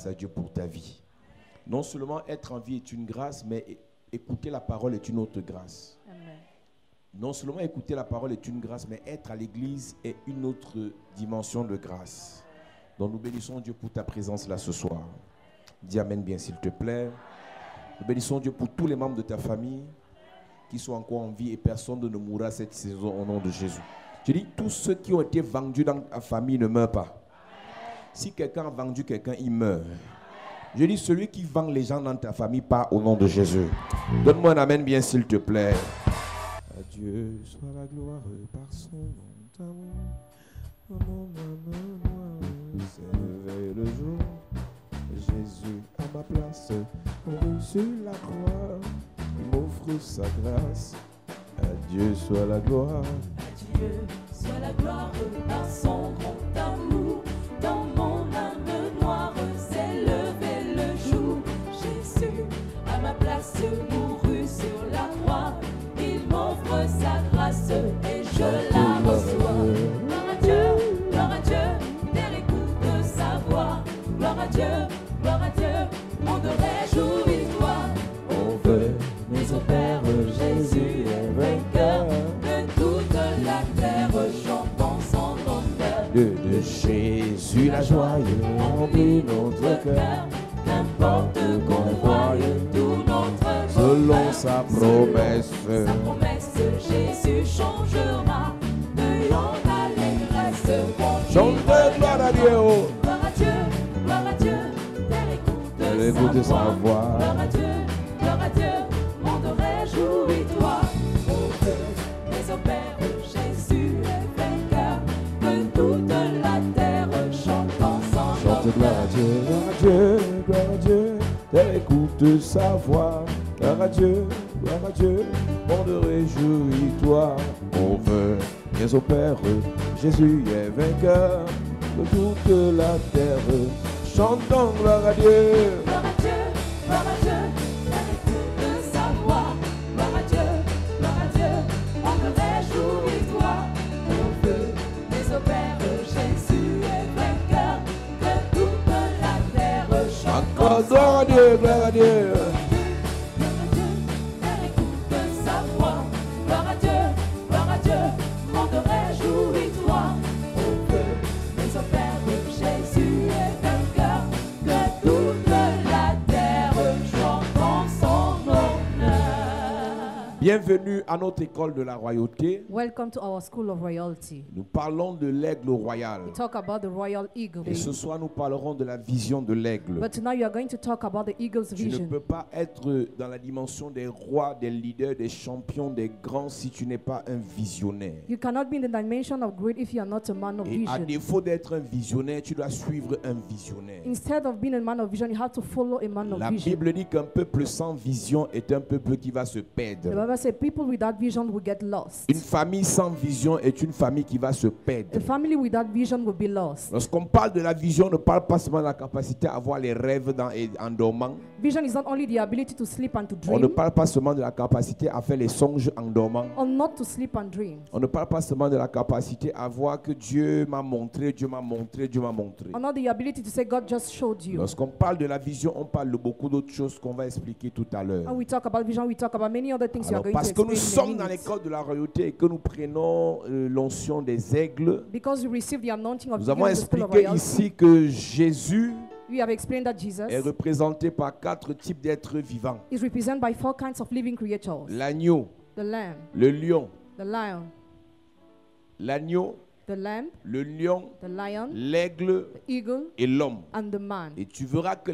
grâce à Dieu pour ta vie. Non seulement être en vie est une grâce, mais écouter la parole est une autre grâce. Amen. Non seulement écouter la parole est une grâce, mais être à l'église est une autre dimension de grâce. Donc nous bénissons Dieu pour ta présence là ce soir. Dis amen bien s'il te plaît. Nous bénissons Dieu pour tous les membres de ta famille qui sont encore en vie et personne ne mourra cette saison au nom de Jésus. Je dis, tous ceux qui ont été vendus dans ta famille ne meurent pas. Si quelqu'un a vendu quelqu'un, il meurt. Je dis, celui qui vend les gens dans ta famille part au nom de Jésus. Donne-moi un amen bien s'il te plaît. À Dieu soit la gloire par son amour. C'est levé le jour. Jésus à ma place, mourut sur la croix. Il m'offre sa grâce. À Dieu soit la gloire. À Dieu soit la gloire par son grand amour. Dans mon âme noire s'est levé le jour. Jésus à ma place mourut sur la croix. Il m'offre sa grâce et je la reçois. Gloire à Dieu, Père écoute sa voix. Gloire à Dieu, on te réjouis-toi. On veut, mais au Père Jésus est vainqueur. De toute la terre chantons son honneur. De Jésus la joie remplit notre cœur. N'importe qu'on voie tout notre Selon sa promesse. Sa promesse, Jésus changera. Dehors l'allégresse. Chantez gloire à Dieu. Gloire à Dieu, Père écoute sa voix. Gloire à Dieu, monde réjouis-toi. On veut, mais au Père Jésus est vainqueur. De toute la terre chantons son Chante gloire à Dieu, gloire à Dieu. Terre écoute sa voix. Gloire à Dieu, monde réjouis-toi. On veut, mais au Père Jésus est vainqueur. De toute la terre chantons gloire à Dieu. Gloire à Dieu, Père écoute sa voix. Gloire à Dieu, on te réjouis-toi. On veut, mais au Père Jésus est vainqueur. De toute la terre chantons Encore gloire à Dieu, gloire à Dieu. Père écoute sa voix. Gloire à Dieu, on te réjouis-toi. On veut, mais au Père Jésus est vainqueur. De toute la terre chantons son honneur. Bienvenue à notre école de la royauté. Welcome to our school of royalty. Nous parlons de l'aigle royal. We talk about the royal eagle. Et ce soir, nous parlerons de la vision de l'aigle. But tonight you are going to talk about the eagle's Tu ne vision. peux pas être dans la dimension des rois, des leaders, des champions, des grands si tu n'es pas un visionnaire. You cannot be in the dimension of great if you are not a man of Et à vision. défaut d'être un visionnaire, tu dois suivre un visionnaire. Instead of being a man of vision, you have to follow a man of La vision. Bible dit qu'un peuple sans vision est un peuple qui va se The perdre. Bible says people without vision will get lost. Une famille sans vision est une famille qui va se A perdre. family without vision will be lost. Lorsqu'on parle de la vision, on ne parle pas seulement de la capacité à avoir les rêves en dormant. Vision is not only the ability to sleep and to On ne dream, parle pas seulement de la capacité à faire les songes en dormant. or not to sleep and dream, On ne parle pas seulement de la capacité à voir que Dieu m'a montré, Dieu m'a montré, Dieu m'a montré. or not the ability to say God just showed you. Lorsqu'on parle de la vision, on parle de beaucoup d'autres choses qu'on va expliquer tout à l'heure. When we talk about vision, we talk about many other things you are Alors, going parce to que nous explain sommes in a dans minute. l'école de la royauté et que nous prenons l'onction des aigles, Because we receive the anointing of nous the avons eagle in the school of expliqué royalty. ici que Jésus We have explained that Jesus est représenté par 4 types d'êtres vivants. is represented by 4 kinds of living creatures: L'agneau, the lamb, le lion, the lion, l'agneau, the lamb, le lion, the lion, l'aigle the eagle, et l'homme. and the man. Et tu verras que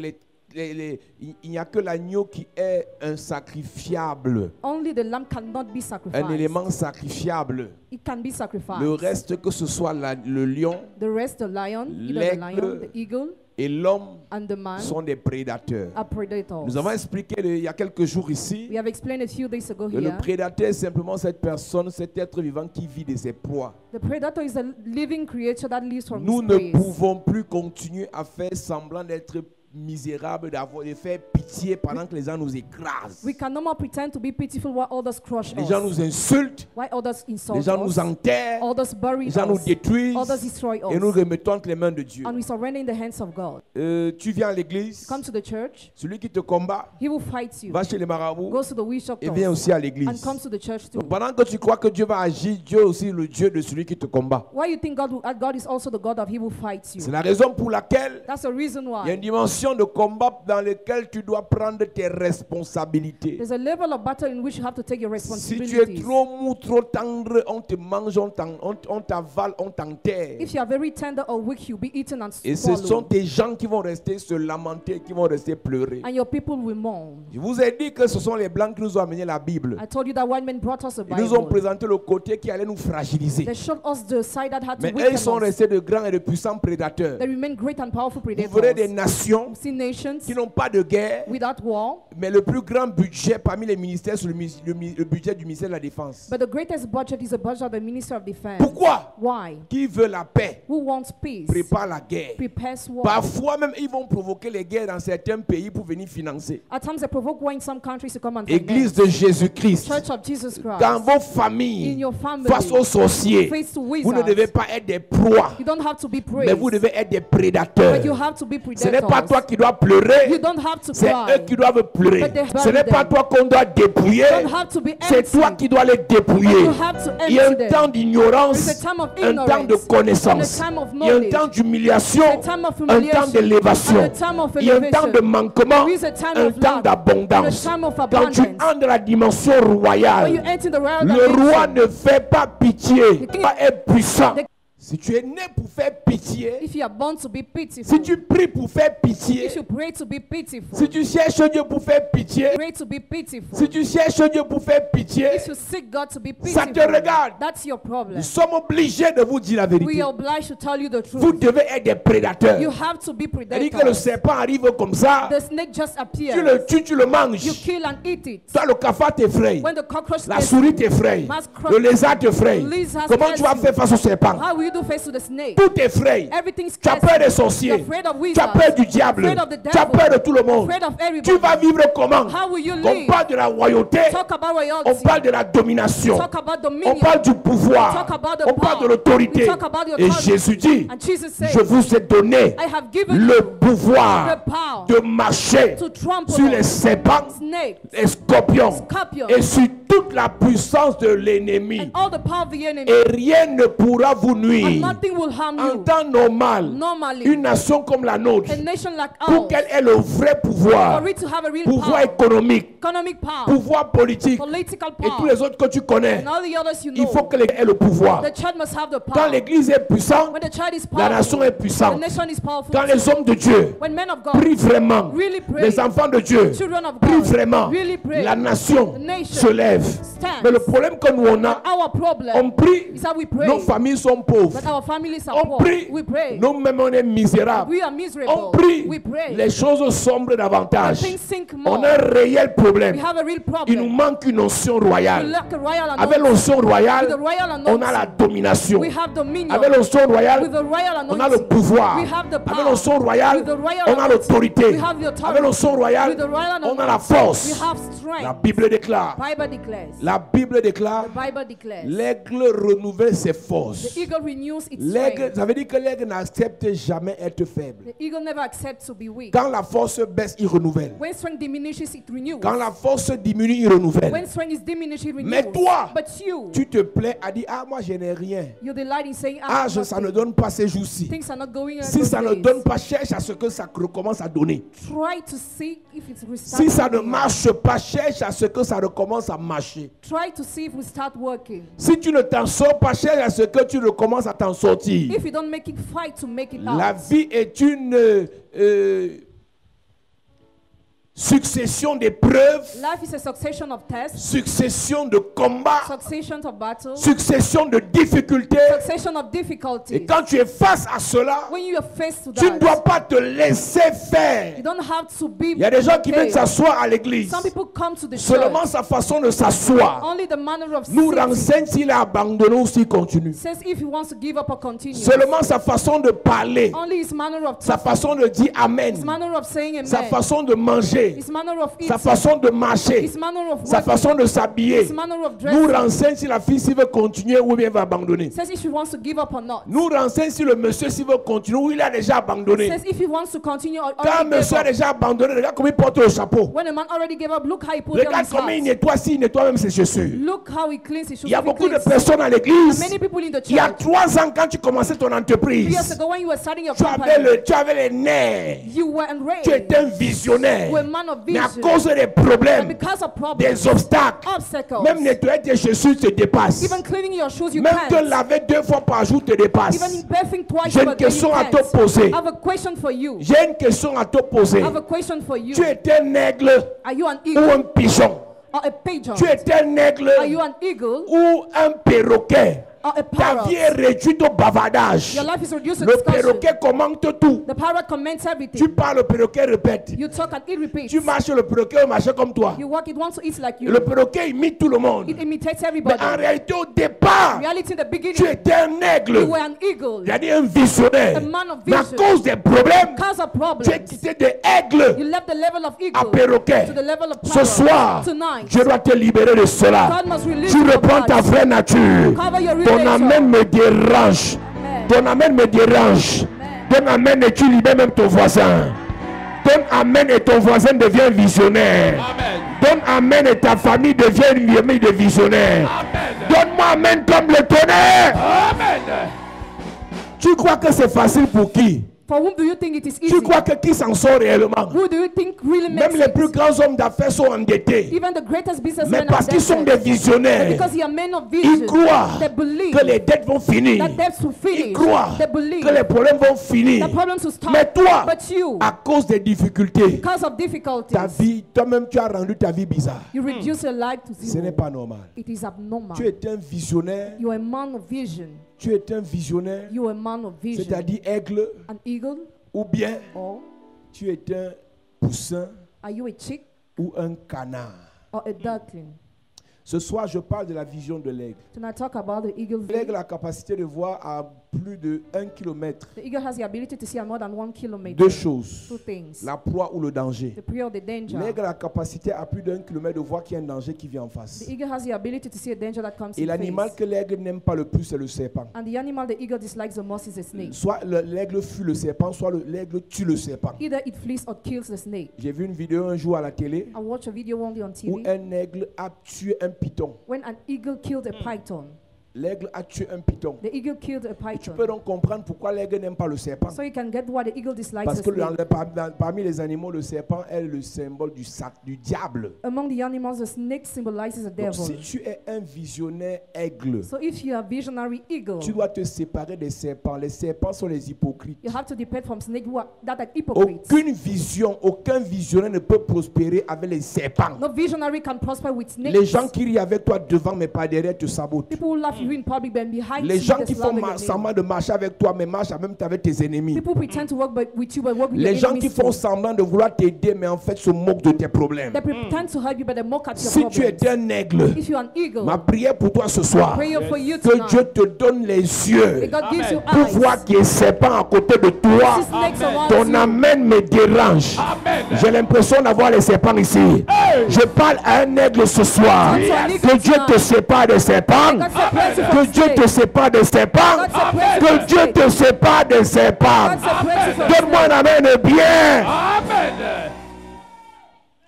il n'y a que l'agneau qui est un sacrifiable, Only the lamb cannot be un sacrificed. élément sacrifiable. It can be sacrificed. Le reste, que ce soit le lion The rest, the lion, either the l'aigle, lion, the eagle, et l'homme, and the man sont des prédateurs. are predators. Nous avons expliqué il y a quelques jours ici We have explained a few days ago que le here. prédateur est simplement cette personne, cet être vivant qui vit de ses proies. The predator is a living creature that lives from Nous his ne prey. pouvons plus continuer à faire semblant d'être misérables, de faire pitié pendant que les gens nous écrasent. We can no more pretend to be pitiful while others crush Les gens us, nous insultent, while others insult les gens nous us, enterrent, others bury les gens nous us, détruisent others destroy et nous us, remettons entre les mains de Dieu. and we surrender in the hands of God. Tu viens à l'église, Come to the church, celui qui te combat he will fight you. va chez les marabouts Goes to the witch et vient doctors aussi à and l'église. comes to the church too. Donc, pendant que tu crois que Dieu va agir, Dieu est aussi le Dieu de celui qui te combat. Why you think God is also the God of he will fight C'est you? la raison pour laquelle That's the reason il y a une why. dimension de combat dans laquelle tu dois prendre tes responsabilités. There's a level of battle in which you have to take your Si tu es responsibilities. trop mou, trop tendre, on te mange, on t'avale, on t'enterre. If you are very tender or weak, you'll be eaten and Et ce sont swallowed. tes gens qui vont rester se lamenter, qui vont rester pleurer. And your people will mourn. Je vous ai dit que ce sont les Blancs qui nous ont amené la Bible. I told you that white men brought us a Ils nous ont Bible. présenté le côté qui allait nous fragiliser. They showed us the side that had to Mais eux, weaken ils sont us. restés de grands et de puissants prédateurs. They remain great and powerful Vous verrez des predators. nations You see nations qui n'ont pas de guerre, without war, mais le plus grand budget parmi les ministères, c'est le budget du ministère de la Défense. but the greatest budget is the budget of the Minister of Defense. Pourquoi? Why? Qui veut la paix Who wants peace? prépare la guerre. Prepares war. Parfois même, ils vont provoquer les guerres dans certains pays pour venir financer. At times they provoke war in some countries to come and Église finance. de Jésus-Christ, Church of Jesus dans Christ. vos In familles, your family, face aux sorciers, face to vous ne devez wizards, pas être des proies, you don't have to be mais vous praised, devez être des prédateurs. but you have to be Ce n'est pas toi predators. qui dois You pleurer, don't have to c'est cry. eux qui doivent pleurer. But they Ce n'est bury pas them. toi qu'on doit dépouiller, You don't have to be c'est toi empty. qui dois les dépouiller. You have to Il y a un empty temps them. d'ignorance, There's a time of un temps de ignorance, connaissance, and a time of il y a un knowledge, temps d'humiliation, a time of un temps humiliation, d'élévation, and a time of il y a un temps de elevation. manquement, There is a time un of temps lack, d'abondance. and a time of Quand tu abundance. entres dans la dimension When you royale, enter the royal le roi dimension, ne fait pas pitié, The king- il est puissant. the- Si tu es né pour faire pitié, if you are born to be pitiful, si tu pries pour faire pitié, if you pray to be pitiful, si tu cherches Dieu pour faire pitié, pray to be pitiful, si tu cherches Dieu pour faire pitié, if you seek God to be ça te pitiful, regarde. that's your problem. Nous sommes obligés de vous dire la We vérité. are obliged to tell you the Vous truth. devez être des prédateurs. You have to be C'est-à-dire que le predators. serpent arrive comme ça, The snake just tu appears. le tues, tu le manges. You kill and eat it. Toi, le cafard t'effraie. When the cockroach La gets souris you, t'effraie. Mass Le lézard t'effraie. Lizards Comment scares tu vas you. faire face au serpent? how will you do face to the snake? Tout t'effraie. Everything Tu as scares peur des you. sorciers. You're afraid of Tu as wizards. peur du diable. Afraid of the Tu as devil. peur de tout le monde. Afraid of everybody. Tu vas vivre comment? How will you On live? parle de la royauté. Talk about On royalty. parle de la domination. Talk about On dominion. parle du pouvoir. Talk about the On parle de power. l'autorité. We talk about the Et authority. Jésus dit, And Jesus said, je vous ai donné I have given le you pouvoir the power de marcher to trample sur on les serpents, snakes les scorpions Scorpions. et sur toute la puissance de l'ennemi. and all the power of the enemy. Et rien ne pourra vous And nuire. nothing will harm En you. temps normal, Normally, une nation comme la nôtre, a nation like pour ours, qu'elle ait le vrai pouvoir, for it to have a real pouvoir power, économique, economic power, pouvoir politique political et tous power, les autres que tu connais, and all the others you il faut know, que l'Église ait le pouvoir. the church must have the Quand power. l'Église est puissante, When the church is la nation powerful, est the puissante. nation is powerful. Quand les hommes de Dieu When men of God prient vraiment, really pray, les enfants de Dieu children of prient God vraiment, really pray, la nation the nation se lève. stands. Mais le problème que nous on a, Our problem on prie, is that we pray, nos familles sont pauvres. but our families are On poor. prie, We pray. nous-mêmes on est misérables. We are On miserable. prie, We pray. les choses sombrent davantage. Things sink more. On a un réel We problème. have a real Il nous problem. manque une onction We royale. lack a royal Avec anointing. l'onction With the royale, royal on a la anointing, domination. we have dominion. Avec l'onction royale, With the royal on a le anointing, pouvoir. we have the Avec power. l'onction royale, With the royal on a anointing, l'autorité. we have the authority. Avec l'onction royale, With the royal on a la anointing, force. we have La strength. Bible déclare. Bible declares. La Bible déclare. The Bible declares. L'aigle renouvelle ses forces. The eagle renews its L'aigle, strength. ça veut dire que l'aigle n'accepte jamais être faible. The eagle never accepts to be weak. Quand la force baisse, il renouvelle. When strength diminishes, it renews. Quand la force diminue, il renouvelle. When strength is diminished, it renews. Mais toi, But you, tu te plais à dire, ah moi je n'ai rien. you delight in saying, Ah ça ne donne pas ces jours-ci. things are not going on Si those ça ne days. donne pas, cherche à ce que ça recommence à donner. Try to see if it's Si restarting. ça ne marche pas, cherche à ce que ça recommence à marcher. Try to see if we start working. Si tu ne t'en sors pas, cherche à ce que tu recommences à t'en sortir. If you don't make it, fight to make it La out. vie est une succession d'épreuves, Life is a succession of tests, succession de combats, succession of battles, succession de difficultés. succession of Et difficulties. quand tu es face à cela, When you are faced to tu ne dois that, pas te laisser faire. you don't have to be. Il y a des gens qui viennent okay. s'asseoir à l'église. Some people come to the Seulement church. sa façon de s'asseoir Only the manner of nous sitting renseigne s'il a abandonné ou s'il continue. says if he wants to give up or continue. Seulement sa façon de parler, Only his manner of sa talking, façon de dire his Amen, manner of saying sa amen, façon de manger, manger, his manner of sa eating, façon de marcher, his manner of sa walking, façon de s'habiller, his manner of nous dressing. renseigne si la fille s'il veut continuer ou bien va abandonner. Says if he wants to give up or not. Nous renseigne si le monsieur s'il veut continuer ou il a déjà abandonné. Says if he wants to continue or Quand un already gave monsieur a up. déjà abandonné, regarde comment il porte le chapeau. When a man already gave up, look how he put on Regarde his comment il hat. nettoie s'il nettoie même ses chaussures. Look how he cleans his shoes. Il y a If he beaucoup de cleans. personnes à And l'église. many people in the Il y a church. 3 ans quand tu commençais ton 3 years entreprise, ago when you were starting your tu company, avais les nerfs. you were enraged. Tu étais un visionnaire. You were a man of Mais à vision. cause des And problèmes, because of problems, des obstacles, obstacles, même nettoyer tes chaussures te dépasse. even cleaning your shoes, you Même te can't. laver 2 fois par jour te dépasse. Even bathing twice J'ai a une day, you question à te can't. poser. I have a question for you. J'ai une question à te poser. I have a question for you. Tu étais un aigle Are you an ou eagle un pigeon? or a pigeon? Tu étais un aigle Are you an eagle ou un perroquet? or a Ta parrot? vie est réduite au bavardage. Your life is reduced to Le discussion. perroquet commente tout. The parrot comments Tu everything. parles, le perroquet répète. You talk and it repeats. Tu marches, le perroquet marche comme toi. You walk, it wants to eat like you. Le perroquet imite tout le monde. It imitates Mais everybody. en réalité, au départ, Reality in the tu beginning, étais un aigle. you were an eagle. C'est-à-dire un visionnaire. A man of Mais à vision. cause des problèmes, Because of tu es problems, quitté de aigle you left the level of à eagle perroquet. to the level of Ce parrot. soir, Tonight, je dois te libérer de cela. God must release Tu your reprends ta body. vraie nature. Cover your Ton relator. amène me dérange. Amen. Ton amène me dérange. Ton amène et tu libères même ton voisin. Ton amène et ton voisin devient visionnaire. Ton amène et ta famille devient une famille de visionnaires. Donne-moi amène comme le tonnerre. Tu crois que c'est facile pour qui? For whom do you think it is easy? Tu crois que qui s'en sort réellement? Who do you think really Même makes les plus it? grands hommes d'affaires sont endettés. Even the greatest Mais businessmen are parce qu'ils sont des indebted. visionnaires, Because they are men of ils vision. croient They believe que les dettes vont finir. that debts will Ils finish. croient They believe que les problèmes vont finir. the problems will stop. Mais toi, But you, à cause des difficultés, because of ta difficulties, vie, toi-même tu as rendu ta vie bizarre. you reduce your life to Ce n'est zero. pas normal. It is abnormal. Tu es un visionnaire. You are a man of vision. Tu es un visionnaire. You are a man of vision. C'est-à-dire aigle. An eagle, Ou bien or tu es un poussin are you a chick ou un canard. or a duckling? Ce soir, je parle de la vision de l'aigle. Tonight, talk about the eagle. L'aigle a la capacité de voir à plus de 1 kilomètre The eagle has the ability to see at more than 1 kilometer. 2 choses. Two things: La proie ou le danger. the prey or the danger. L'aigle a la capacité à plus d'1 kilomètre de voir qu'il y a un danger qui vient en face. The eagle has the ability to see a danger that comes Et in l'animal face. que l'aigle n'aime pas le plus, c'est le serpent. And the animal the eagle dislikes the most is a snake. Soit l'aigle fuit le serpent, soit l'aigle tue le serpent. Either it flees or kills the snake. J'ai vu une vidéo un jour à la télé I watched a video one day on où TV un aigle a tué un python. when an eagle killed a python. L'aigle a tué un python. The eagle killed a Et tu python. peux donc comprendre pourquoi l'aigle n'aime pas le serpent. So you can get why the eagle dislikes Parce the que snake. parmi les animaux, le serpent est le symbole du diable. Among the animals, the snake symbolizes a Donc, devil. si tu es un visionnaire aigle, So if you are a visionary eagle, tu dois te séparer des serpents. Les serpents sont les hypocrites. you have to depend from snake that are hypocrites. Aucun visionnaire ne peut prospérer avec les serpents. No visionary can prosper with snakes. Les gens qui rient avec toi devant mais pas derrière te sabotent. People who laugh you in public but behind Les you gens they qui font slander your name. semblant de marcher avec toi mais marchent en même temps avec tes ennemis. People pretend to work with you but work with Les your gens enemies qui font too. semblant de vouloir t'aider mais en fait se moquent de tes problèmes. They pretend to help you but they mock at your Si tu problems. es un aigle, If you're an eagle, ma prière pour toi ce soir, prayer for you que tonight. Dieu te donne les yeux May God gives you pour eyes. voir qu'il y a serpent à côté de toi. See snakes around Ton you. amène me dérange. J'ai l'impression d'avoir les serpents ici. Je parle à un aigle ce soir. Que Dieu te sépare des serpents. Que Dieu te sépare des serpents. Que Dieu te sépare des serpents. Donne-moi un amène bien.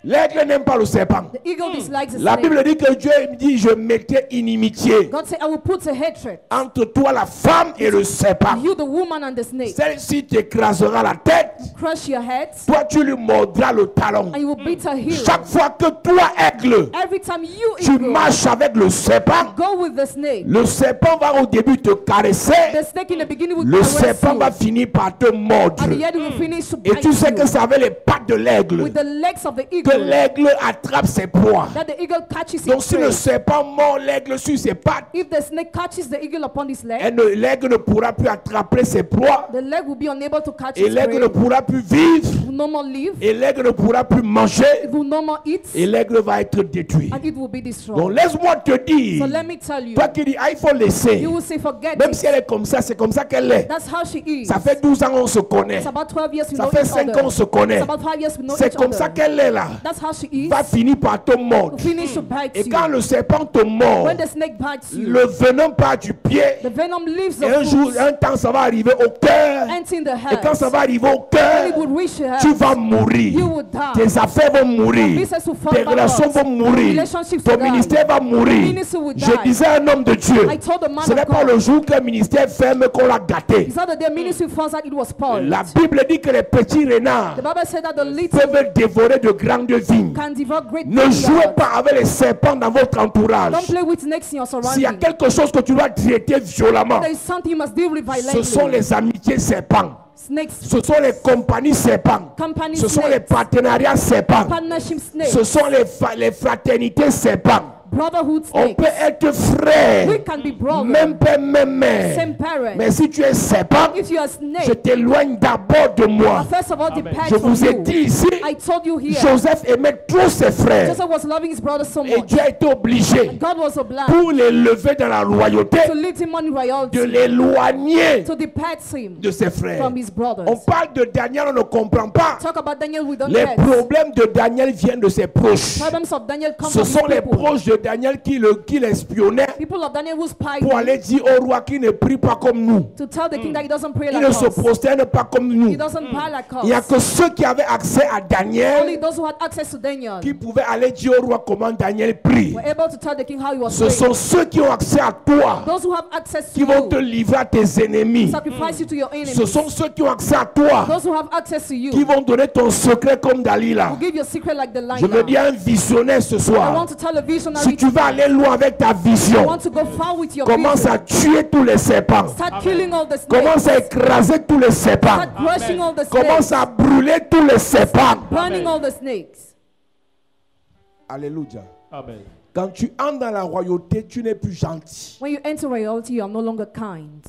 L'aigle n'aime pas le serpent. The eagle dislikes the La snake. Bible dit que Dieu dit je mettais inimitié God said, I will put a hatred. entre toi la femme et le serpent. You, the woman and the snake. Celle-ci t'écrasera la tête. Crush your head Toi tu lui mordras le talon. and you will beat her heel. Chaque fois que toi aigle, Every time you tu eagle, marches avec le serpent, go with the snake. le serpent va au début te caresser. The snake in the beginning will Le caress serpent you. va finir par te mordre. At the end, it will finish to Et bite tu sais you. que c'est avec les pattes de l'aigle With the legs of the que eagle, l'aigle attrape ses proies. that the eagle catches Donc its si le prey. serpent mord l'aigle sur ses pattes, If the snake catches the eagle upon his leg, l'aigle ne pourra plus attraper ses proies the leg will be unable to catch et its l'aigle prey. ne pourra plus vivre Will will no more live. Et l'aigle ne pourra plus manger. It will no more eat. Et l'aigle va être détruit. And it will be Donc destroyed. laisse-moi te So dire, let me tell you. toi qui dis, ah, il faut laisser. You will say forget Même it. si elle est comme ça, c'est comme ça qu'elle est. That's how she is. Ça fait 12 ans on se connaît. It's about 12 years we Ça know fait each 5 other. ans on se connaît. It's about 5 years we know C'est each comme ça other. qu'elle est là. That's how she is. Va finir par te mordre. Finish to bite Et you. quand le serpent te mord, When the snake bites you, le venin part du pied. the venom leaves Et un the jour, foot, un temps, ça va arriver au cœur. enter in the Et quand head. ça va arriver au When cœur, it will reach your tu head, vas mourir. you will die. Tes affaires vont mourir. Business will fall Tes relations backwards. vont mourir. Relationships Ton will die. ministère va mourir. Ministry will Je die. disais à un homme de Dieu, I told the man ce n'est of pas God. le jour que le ministère ferme qu'on l'a gâté. It's not that their ministry finds out it was spoiled. La Bible dit que les petits renards The Bible said that the little peuvent dévorer de grandes vignes. can devour great Ne jouez vineyards. pas avec les serpents dans votre entourage. Don't play with snakes in your S'il y a surroundings. quelque chose que tu dois traiter violemment, There is something you must deal with ce sont violently. les amitiés serpents. Snakes, Ce sont les compagnies serpents. company Ce sont les snakes, partenariats serpents. partnership snakes, Ce sont les fraternités serpents. brotherhood On snakes. peut être frère, We can be brothers, même père, même mère. same parents. Mais si tu es serpent, If you are a je snake, t'éloigne d'abord de moi. first of all, depart Je from vous ai you. dit ici, I told you here, Joseph aimait trop ses frères. Joseph was loving his brother so Et much. Dieu a été obligé, God was obliged pour les lever dans la royauté, to lead him on de royalty, l'éloigner to depart him de ses frères. from his brothers. On parle de Daniel, on ne comprend pas. Talk about Daniel, we don't Les get. problèmes de Daniel viennent de ses proches. Problems of Daniel come Ce from sont his les people. proches de Daniel qui l'espionnaient People of Daniel who spied pour him aller dire au roi qu'il ne prie pas comme nous. to tell the king that he doesn't pray Il like ne se us. prosterne pas comme nous. He doesn't pray like Il n'y a us. que ceux qui avaient accès à Only Daniel those who had access to Daniel qui pouvaient aller dire au roi comment Daniel prie. were able to tell the king how he was Ce praying. sont ceux qui ont accès à toi Those who have access to qui vont te you, livrer à tes ennemis. sacrifice you to your Ce enemies. sont ceux qui ont accès à toi Those who have access to qui you vont donner ton secret comme Dalila. will give your secret like the lion. Je veux dire un visionnaire ce I soir. want to tell a visionary Si tu vas aller loin avec ta I vision, want to go far with your commence vision. à tuer tous les serpents. Start killing all the snakes. Commence à écraser tous les serpents. Start crushing all the Commence snakes. à brûler tous les serpents. Burning all the snakes. Alléluia. Amen. Quand tu entres dans la royauté, tu n'es plus gentil. When you enter royalty, you are no longer kind.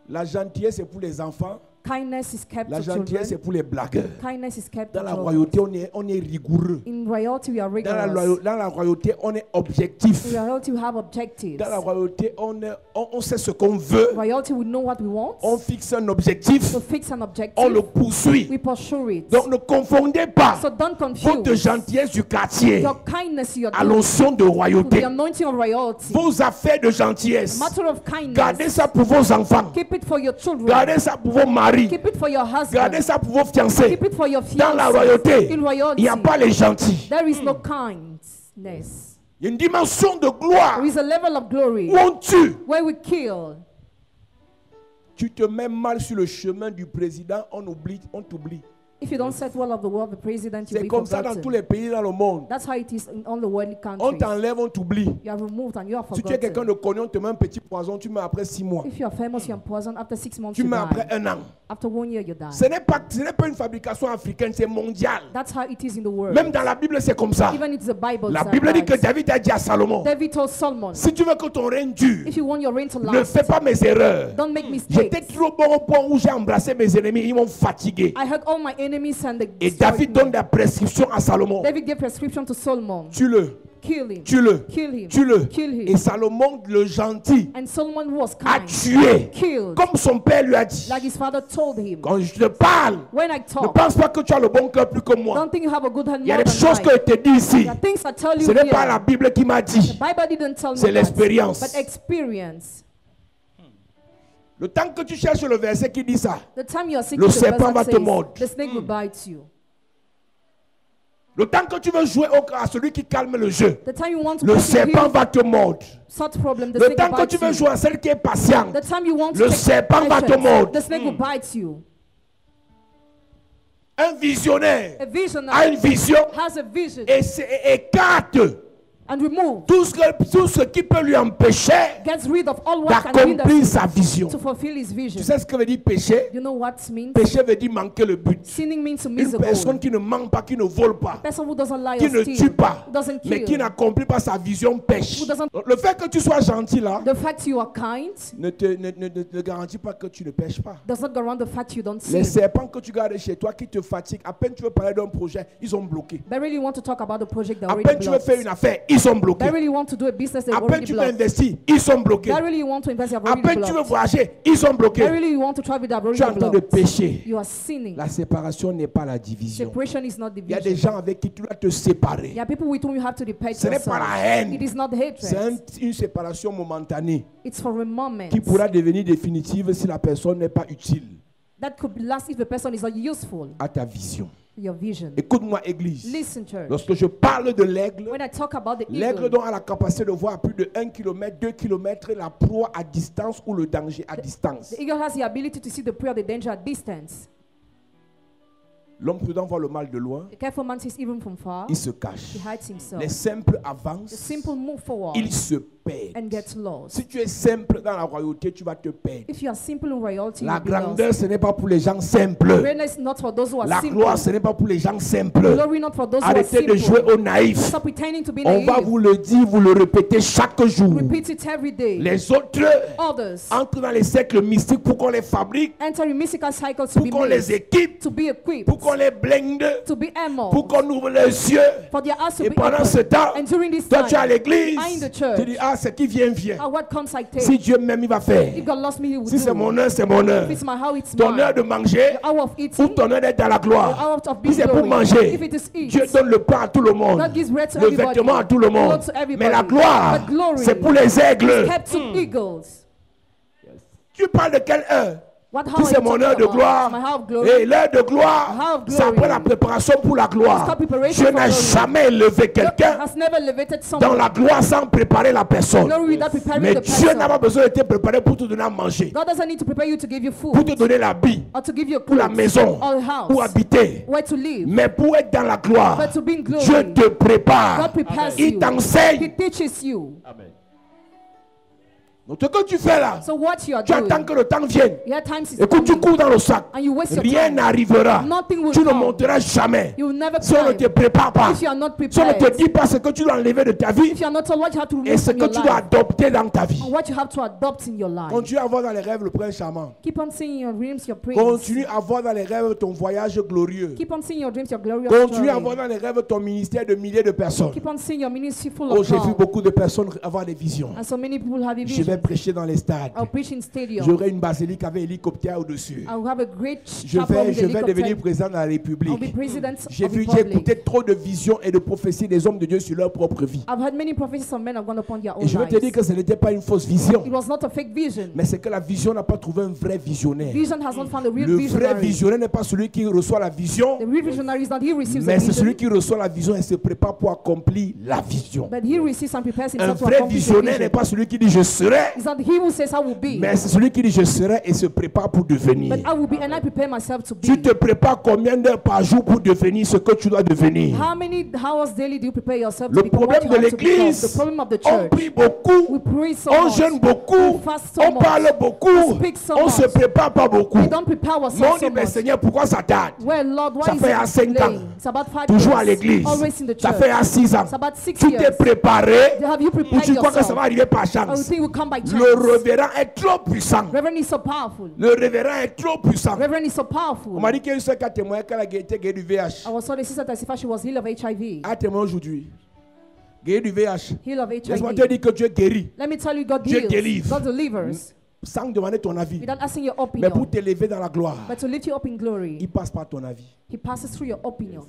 La gentillesse, c'est pour les enfants. Kindness is kept La to gentillesse, c'est children. pour les blagueurs. Kindness is kept Dans to la children. royauté, on est rigoureux. In royalty, we are Dans la, rigorous. dans la royauté, on est objectif. In royalty, we have objectives. Dans la royauté, on sait ce qu'on veut. Royalty, we know what we want. On fixe un objectif. We fix an On objective. le poursuit. We pursue it. Donc ne confondez pas So don't votre confuse gentillesse du quartier your kindness, your à l'onction de to the royauté. anointing of royalty. Vos affaires de gentillesse, Matter of kindness. gardez ça pour vos enfants. Keep it for your children. Gardez ça pour vos maris. Keep it for your Gardez husband. ça pour vos fiancés. Keep it for your Dans la fiancé. royauté, In il royalty, n'y a pas les gentils. there is no kindness. Il y a une dimension de gloire There is a level of glory où on tue. where we kill. Tu te mets mal sur le chemin du président, on t'oublie. If you don't set well of the world, the president, you'll C'est be comme ça dans tous forgotten. les pays dans le monde. That's how it is in all the worldly On countries. t'enlève, on t'oublie. You are removed and you are Si tu es quelqu'un forgotten. de connu, on te met un petit poison, tu meurs après 6 mois. If you are famous, you are poisoned. After 6 months, Tu you meurs après die. 1 an. After 1 year, you die. Ce n'est pas une fabrication africaine, c'est mondial. That's how it is in the world. Même dans la Bible, c'est comme ça. Even it's the Bible. La that Bible dit que writes. David a dit à Salomon, David told Solomon, si tu veux que ton règne dure, if you want your reign to ne last, fais pas mes erreurs. don't make J'étais mistakes. trop bon au point où j'ai embrassé mes ennemis, ils m'ont fatigué. I hug all my enemies and they Et destroyed David me. donne la prescription à Salomon. David gave prescription to Solomon. Tue-le, Kill him. tue-le, Kill him. tue-le. Kill him. Et Salomon, le gentil, And Solomon who was a kind. tué, Killed. comme son père lui a dit. Like his father told him. Quand je te parle, When I ne talk, pense pas que tu as le bon cœur plus que moi. don't think you have a good hand Il y a more des than choses que mine. je te dis ici. There are things I tell Ce you n'est pas la here. Bible qui m'a dit. The Bible didn't tell me C'est that, l'expérience. but experience. Le temps que tu cherches le verset qui dit ça, The time you are seeking Le the serpent verse va that te says, mordre. the snake will bite you. le temps que tu veux jouer à celui qui calme le jeu, The time you want to le put serpent in va te mordre. such problem, the Le snake temps will que bite tu veux you. jouer à celle qui est patiente, The time you want le to take serpent va te patience, mordre. the snake will bite you. Un visionnaire A a visionary une vision has a vision et écarte and remove. Tout ce qui peut lui empêcher Gets rid of all what can hinder d'accomplir him sa vision. to fulfill his vision. Tu sais ce que veut dire péché? You know what it means? Péché veut dire manquer le but. Sinning means to miss Une the personne goal. qui ne ment pas, qui ne vole pas, Person who doesn't lie qui or ne steal, tue pas, doesn't mais qui kill. n'accomplit pas sa vision pêche. Who doesn't- Le fait que tu sois gentil là The fact you are kind ne garantit pas que tu ne pêches pas. does not guarantee the fact you don't Les sin. serpents que tu gardes chez toi qui te fatiguent, à peine tu veux parler d'un projet, ils ont bloqué. Barely want to talk about the project that À already peine tu veux faire une blocked. affaire, ils sont bloqués. Barely want to do a business that À peine already tu veux blocked. investir, ils sont bloqués. Barely you want to invest, you have À already peine tu veux blocked. voyager, ils sont bloqués. Barely you want to travel, they have Tu es en already train de blocked. pécher. You are sinning. La séparation n'est pas la division. Separation is not Il y a des division. gens avec qui tu dois te séparer. There are people with whom you have to depart Ce n'est pas yourself. la haine. It is not C'est hatred. une séparation momentanée It's for a moment. qui pourra devenir définitive si la personne n'est pas utile That could last if the person is not useful. à ta vision. Your vision. Écoute-moi, Église. Listen, church. Lorsque je parle de l'aigle, When I talk about the l'aigle eagle, dont a la capacité de voir à plus de 1 km, 2 km la proie à distance ou le danger à distance. the eagle has the ability to see the prey or the danger at distance. L'homme prudent voit le mal de loin, The careful man sees even from far. il se cache. He hides himself. Les simples The avancent, simple move forward ils se perdent. and gets lost. Si tu es simple dans la royauté, tu vas te perdre. If you are simple in royalty, La you'll be lost. grandeur, ce n'est pas pour les gens simples. Greatness is not for those who are La simple. gloire, ce n'est pas pour les gens simples. Glory not for those who are Arrêtez de simple. jouer au naïf. Stop pretending to be On va naive. vous le dire, vous le répétez chaque jour. Repeat it every day. Les autres Others entrent dans les cercles mystiques pour qu'on les fabrique, enter in mystical cycles to pour be qu'on les made, équipe, to be equipped, pour qu'on les blinde, to be armored, pour qu'on ouvre les yeux. for their eyes to Et be pendant ce open. temps, And during this toi tu es à time, l'église, I in the church. tu dis, ah, ce qui vient, vient. what comes I take. Si Dieu m'aime, il va faire. If God lost me, He will Si c'est do. mon heure, c'est mon heure. If it's my how, it's Ton mine. heure de manger The hour of ou eating, ton heure d'être dans la the gloire. hour of Si being c'est pour glory. manger, If it is eat, Dieu donne le pain à tout le monde, God gives bread to le everybody, vêtement à tout le monde. clothes to everybody. Mais la gloire, But glory c'est pour les aigles. kept to eagles. Tu parles de quelle heure? What Si hour are c'est you mon talking heure de about? gloire, My hour of glory. et l'heure de Hour gloire, of c'est après glory. la préparation pour la gloire. It's called preparation Je for n'ai glory. jamais élevé God quelqu'un has never elevated dans someone. la gloire sans préparer la personne. Glory without preparing Mais the Dieu n'a pas person. besoin de te préparer pour te donner à manger, God doesn't need to prepare you to give you pour food te donner l'habit, or to give you pour la clothes maison, or a house, pour habiter. where to live. Mais pour être dans la gloire, But to be in glory, Dieu te prépare. God prepares Il you. t'enseigne. He teaches you. Donc ce que tu fais là, So what you are tu doing, attends que le temps vienne. your time is Et quand tu coming, cours dans le sac, and you waste your rien time. n'arrivera. Nothing will Tu ne come. monteras jamais. You will never Si on ne te climb. prépare pas, If you are not si on ne prepared, te dit pas ce que tu dois enlever de ta vie if you are not told what you have to et remove ce from que your tu dois life, adopter dans ta vie. and what you have to adopt in your life. Continue à voir dans les rêves le prince charmant. Keep on seeing your dreams, your praise. Continue à voir dans les rêves ton voyage glorieux. Keep on seeing your dreams, your glorious Continue à voir journey. dans les rêves ton ministère de milliers de personnes. Keep on seeing your ministry full Oh, of j'ai vu love. beaucoup de personnes avoir des visions. And so many people have a Je vais vision. prêcher dans les stades. I'll preach in stadium. J'aurai une basilique avec hélicoptère au-dessus. I'll have a great Je chapel with vais devenir helicopter. président de la I'll be République. president J'ai of the vu, j'ai Republic. écouté trop de visions et de prophéties des hommes de Dieu sur leur propre vie. I've heard many prophecies of men have gone upon their own Et je veux te dire lives. que ce n'était pas une fausse vision, It was not a fake vision. mais c'est que la vision n'a pas trouvé un vrai visionnaire. Vision has not found a real Le vrai visionary. visionnaire n'est pas celui qui reçoit la vision, The real visionary is not he receives mais a c'est celui vision, qui reçoit la vision et se prépare pour accomplir la vision. but he receives and prepares Un himself to vrai accomplish the visionnaire n'est vision. pas celui qui dit je serai, It's not he who says I will be, mais c'est celui qui dit je serai et se prépare pour devenir. but I will be, and I prepare myself to Tu be. te prépares combien d'heures par jour pour devenir ce que tu dois devenir? How many hours daily do you prepare yourself to Le become what problème you de have to become? l'église, The problem of the on church. prie beaucoup, We pray so on much. jeûne beaucoup, We fast so on much. parle beaucoup, We speak so on se much. prépare pas beaucoup. We don't prepare Mais on ourselves dit, so mais much. Seigneur, pourquoi ça tarde? Well, Lord, Ça why is fait à it 5 ans, delaying? It's about 5 toujours à years. l'église. Always in the Ça church. fait à 6 ans. It's about 6 Tu t'es years. préparé Have you ou prepared tu crois que ça yourself? va arriver par Or you chance? think it will come by Le chance? révérend est trop puissant. Reverend is so powerful. Le révérend est trop puissant. Reverend is so On powerful. m'a dit qu'il y a une seule qui a témoigné qu'elle a été guérie du VIH. I was told a sister testified she was healed of HIV. Elle a témoigné aujourd'hui. Guérie du VIH. Healed of Laisse-moi te HIV. dire que Dieu guérit Let me tell you, God Dieu heals. délivre. God delivers. sans demander ton avis. Without asking your Mais pour opinion. t'élever dans la gloire, But to lift you up in glory, il passe par ton avis. He passes through your opinion.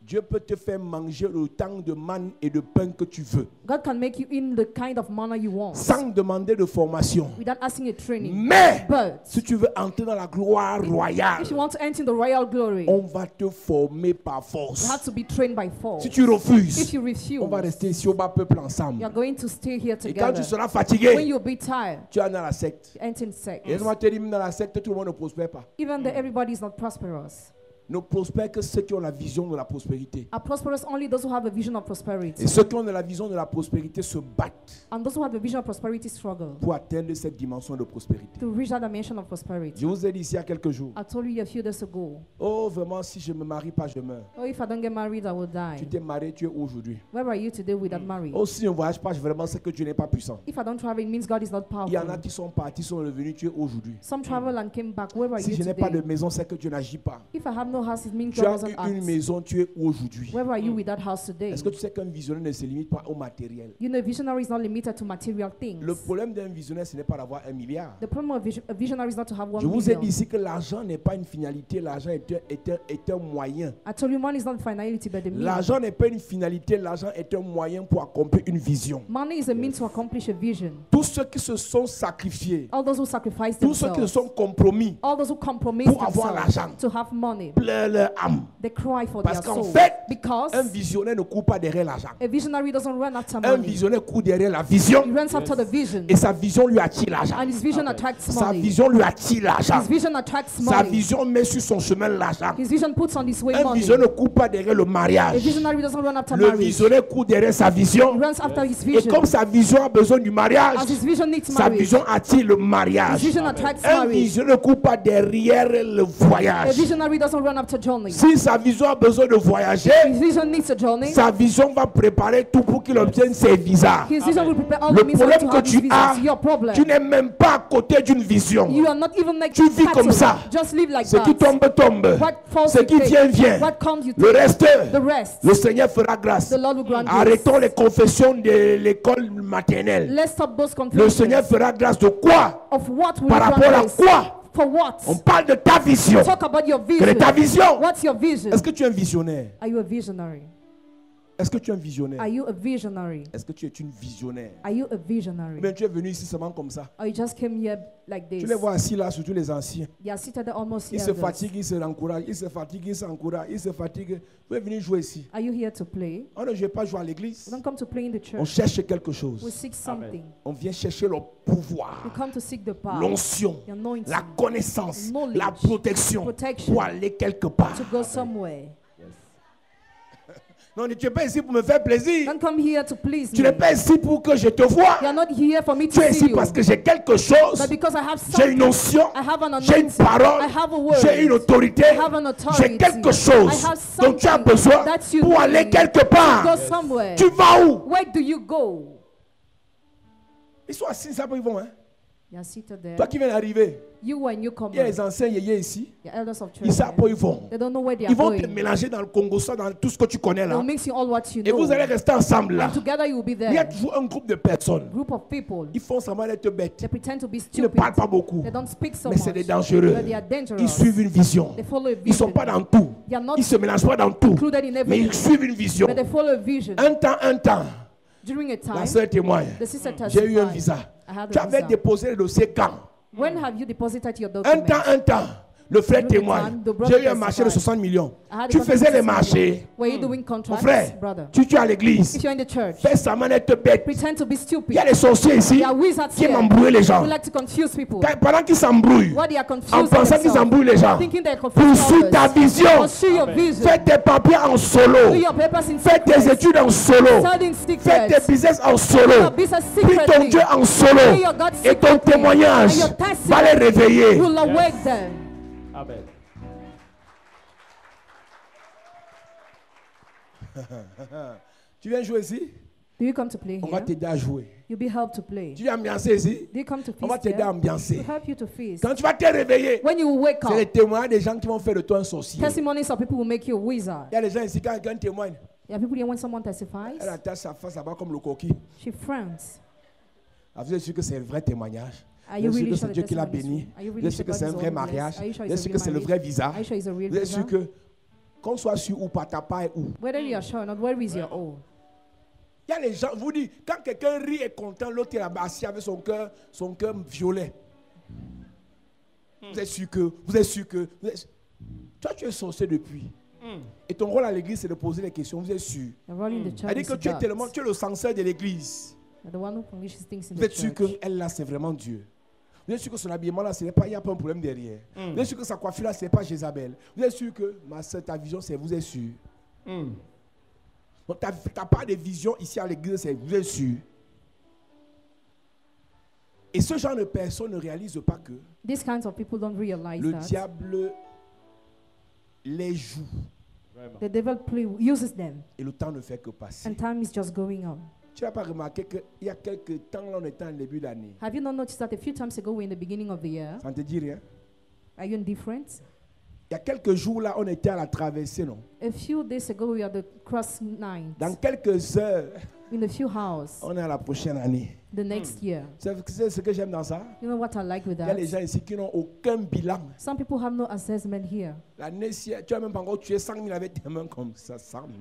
Dieu peut te faire manger autant de manne et de pain que tu veux, God can make you in the kind of manner you want sans demander de formation. without asking a training. Mais But si tu veux entrer dans la gloire royale, if you want to enter in the royal glory, on va te former par you force. have to be trained by force. Si tu If refuses, you refuse, on va rester ici au bas peuple you ensemble. are going to stay here Et quand tu together. seras When fatigué, you'll be tired, tu es dans la secte. you enter in sects. Et laisse-moi te dire, même dans la secte, tout le monde ne prospère pas. Even though everybody is not prosperous. ne prospèrent que ceux qui ont la vision de la prospérité. Are prosperous only those who have a vision of prosperity. Et ceux qui ont la vision de la prospérité se battent And those who have a vision of prosperity struggle pour atteindre cette dimension de prospérité. to reach that dimension of prosperity. Je vous ai dit ici il y a quelques jours, I told you a few days ago, oh vraiment si je ne me marie pas, je meurs. oh, if I don't get married, I will Tu die. t'es marié, tu es aujourd'hui. Where are you today without marriage? Oh si je ne voyage pas, vraiment c'est que Dieu n'est pas puissant. If I don't travel, it means God is not Il y en a powerful. qui sont partis, sont revenus, tu es aujourd'hui. Some travel and came back. Where are Si you je n'ai pas de today? maison, c'est que Dieu n'agit pas. If I have no house, it means Tu God as doesn't une act. maison, tu es aujourd'hui. Where are you with that house today? Est-ce que tu sais qu'un visionnaire ne se limite pas au matériel? You know, a visionary is not limited to material things. Le problème d'un visionnaire, ce n'est pas d'avoir 1 milliard. The problem of a visionary is not to have 1 Je vous ai dit million. ici que l'argent n'est pas une finalité, l'argent est un moyen. I told you money is not the finality, but the means. L'argent n'est pas une finalité, l'argent est un moyen pour accomplir une vision. Money is a means to accomplish a vision. Tous ceux qui se sont sacrifiés, All those who sacrifice tous ceux qui se themselves, sont compromis all those who compromise pour avoir themselves l'argent, to have money, pleurent leur âme. they cry for Parce their qu'en soul. fait, Because un visionnaire ne court pas derrière l'argent. a visionary doesn't run after Un money. visionnaire court derrière la vision He runs after the vision. et sa vision lui attire l'argent. And his vision attracts Sa money. vision lui attire l'argent. His vision attracts Sa money. vision met sur son chemin l'argent. His vision puts on his way Un money. visionnaire ne court pas derrière le A mariage. visionary doesn't run after Le marriage. visionnaire court derrière sa He vision. runs after his Et vision. comme sa vision a besoin du mariage, As his vision needs sa marriage, vision attire le his mariage. vision attracts Un marriage. visionnaire ne court pas derrière le A voyage. visionary doesn't run after journey. Si sa vision a besoin de voyager, His vision needs a journey. sa vision va préparer tout pour qu'il obtienne ses visas. His vision will prepare all Le the means for him problème to que have his tu visas. as, Your problem. tu n'es même pas à côté d'une vision. You are not even like Tu vis cattle. comme ça. Just live like Ce that. qui tombe, tombe. What falls Ce you qui take. vient, vient. What comes you Le take. reste, The rest. le Seigneur fera grâce. The Lord will grant grace. Arrêtons les confessions de l'école maternelle. Let's stop those Le confessions. Seigneur fera grâce de quoi? Of what will Par you grant rapport à grace? quoi? For what? On parle de ta vision. Talk about your Quelle est vision. ta vision? What's your vision? Est-ce que tu es un visionnaire? Are you a visionary? Est-ce que tu es un visionnaire? Are you a visionary? Est-ce que tu es une visionnaire? Are you a Ou visionary? bien tu es venu ici seulement comme ça? Or you just came here like Tu this? les vois assis là, surtout les anciens. They are seated there almost Ils here. se fatiguent, ils se rencouragent, ils se fatiguent, ils s'encouragent, ils se fatiguent. Vous êtes venus jouer ici. Are you here to play? On ne joue pas jouer à l'église. We don't come to play in the On church. cherche quelque We chose. seek something. On vient chercher le pouvoir, We come to seek the power, l'onction, the anointing, la connaissance, knowledge, la protection protection, pour aller quelque part. to go somewhere. Non, tu n'es pas ici pour me faire plaisir. Don't come here to please Tu me. n'es pas ici pour que je te voie. You are not here for me Tu to es see ici you. parce que j'ai quelque chose. But because I have J'ai une something, onction. I have an J'ai une anointing, parole. I have a word, J'ai une autorité. I have an authority, J'ai quelque I chose have dont tu as something besoin that you pour aller need quelque go part. somewhere. Tu vas où? Where do you go? Ils sont assis, ça ils vont. Hein? You are seated there. Toi qui viens d'arriver, You when you come il y a les here, anciens yéyés ici. the elders of church, Ils savent here, où ils vont. they don't know where they are Ils vont te going. mélanger dans le Congo, ça, dans tout ce que tu connais là. They'll mix you all what you Et know. vous allez rester ensemble là. And together you will be Il y a there. toujours un groupe de personnes. Group of people. Ils font semblant d'être bêtes. They pretend to be Ils ne stupid. parlent pas beaucoup. They don't speak so Mais c'est des much. dangereux. But they are dangerous. Ils suivent une vision. They follow a Ils ne sont vision. pas dans tout. They are not Ils ne se mélangent pas dans tout. included in Mais everything. ils suivent une vision. But they follow a vision. Un temps, During a la time, sœur témoigne. the sister J'ai eu un testified. visa. I had Tu a avais visa. déposé le dossier quand? When have you deposited your Un document? temps. Le frère During the témoigne. time, the brother J'ai eu un marché de testified. 60 millions. I had a Tu contract faisais les with marchés. Were you doing Mon contracts, frère, brother? tu es à l'église. If you're in the church, Fais semblant d'être bête. pretend to be Il stupid. y a des sorciers ici There are wizards qui here aiment embrouiller les gens. who like to confuse people. Pendant qu'ils s'embrouillent, What they are en confusing pensant qu'ils themselves, embrouillent les gens, thinking they're confusing poursuis ta others. vision. Pursue your vision. Fais tes papiers en solo. Do your papers in Fais tes secret. études en solo. Study in Fais secret. tes business en Do solo. your business Prie ton secretly. Dieu en solo. Pray your God Et ton secretly. témoignage And your testimony va les réveiller. will awake them. Amen. Tu viens jouer ici? Do you come to play On va here? t'aider à jouer. You'll be helped to play. Tu viens ambiancer ici? Do you come to On va feast t'aider à here? ambiancer. To help you to feast. Quand tu vas te réveiller, When you wake c'est les up, témoignages des gens qui vont faire de toi un sorcier. testimonies of people will make you a wizard. Il y a des gens ici, quand quelqu'un témoigne, There are people here when someone testifies, elle attache sa face là-bas comme le coquille. she frowns. Ah, vous êtes sûr que c'est le vrai témoignage? Are Vous you êtes sûr really que sure c'est the Dieu qui l'a testimony is béni? true? Are you Vous really êtes sûr sure que God c'est un is vrai all mariage? blessed? Are you sure Vous êtes it's a sûr que real c'est le marriage? vrai visa? Are you sure it's a real Vous êtes visa? sûr que, qu'on soit sûr ou pas, ta part est où? Whether you are sure or not, where is your own? Il y a les gens, vous dites, quand quelqu'un rit et est content, l'autre est là-bas assis avec son cœur violet. Vous êtes sûr que, toi tu es sorcier depuis. Et ton rôle à l'église c'est de poser des questions, vous êtes sûr. The role in the church C'est-à-dire is que tu es doubt. le censeur de l'église. You're the one who publishes things in Vous the êtes sûr church. qu'elle là c'est vraiment Dieu. Vous êtes sûr que son habillement là, il n'y a pas un problème derrière. Vous êtes sûr que sa coiffure là, ce n'est pas Jézabel. Vous êtes sûr que, ma soeur, ta vision, c'est vous êtes sûr. Donc, tu n'as pas de vision ici à l'église, c'est vous êtes sûr. Et ce genre de personnes ne réalisent pas que These kinds of people don't realize le that diable les joue. the devil uses them, Et le temps ne fait que passer. and time is just going on. Tu n'as pas remarqué qu'il y a quelques temps, là, on était en début d'année. Have you not noticed that a few times ago, we're in the beginning of the year? Ça ne te dit rien? Are you indifferent? Il y a quelques jours, là, on était à la traversée, non? A few days ago, we are the cross 9. Dans quelques heures, In a few hours, on est à la prochaine année. the next year. C'est ce que j'aime dans ça. You know what I like with Il y a des that? gens ici qui n'ont aucun bilan. Some people have no assessment here. L'année, tu n'as même pas encore tué 100 000 avec tes mains comme ça, 100 000.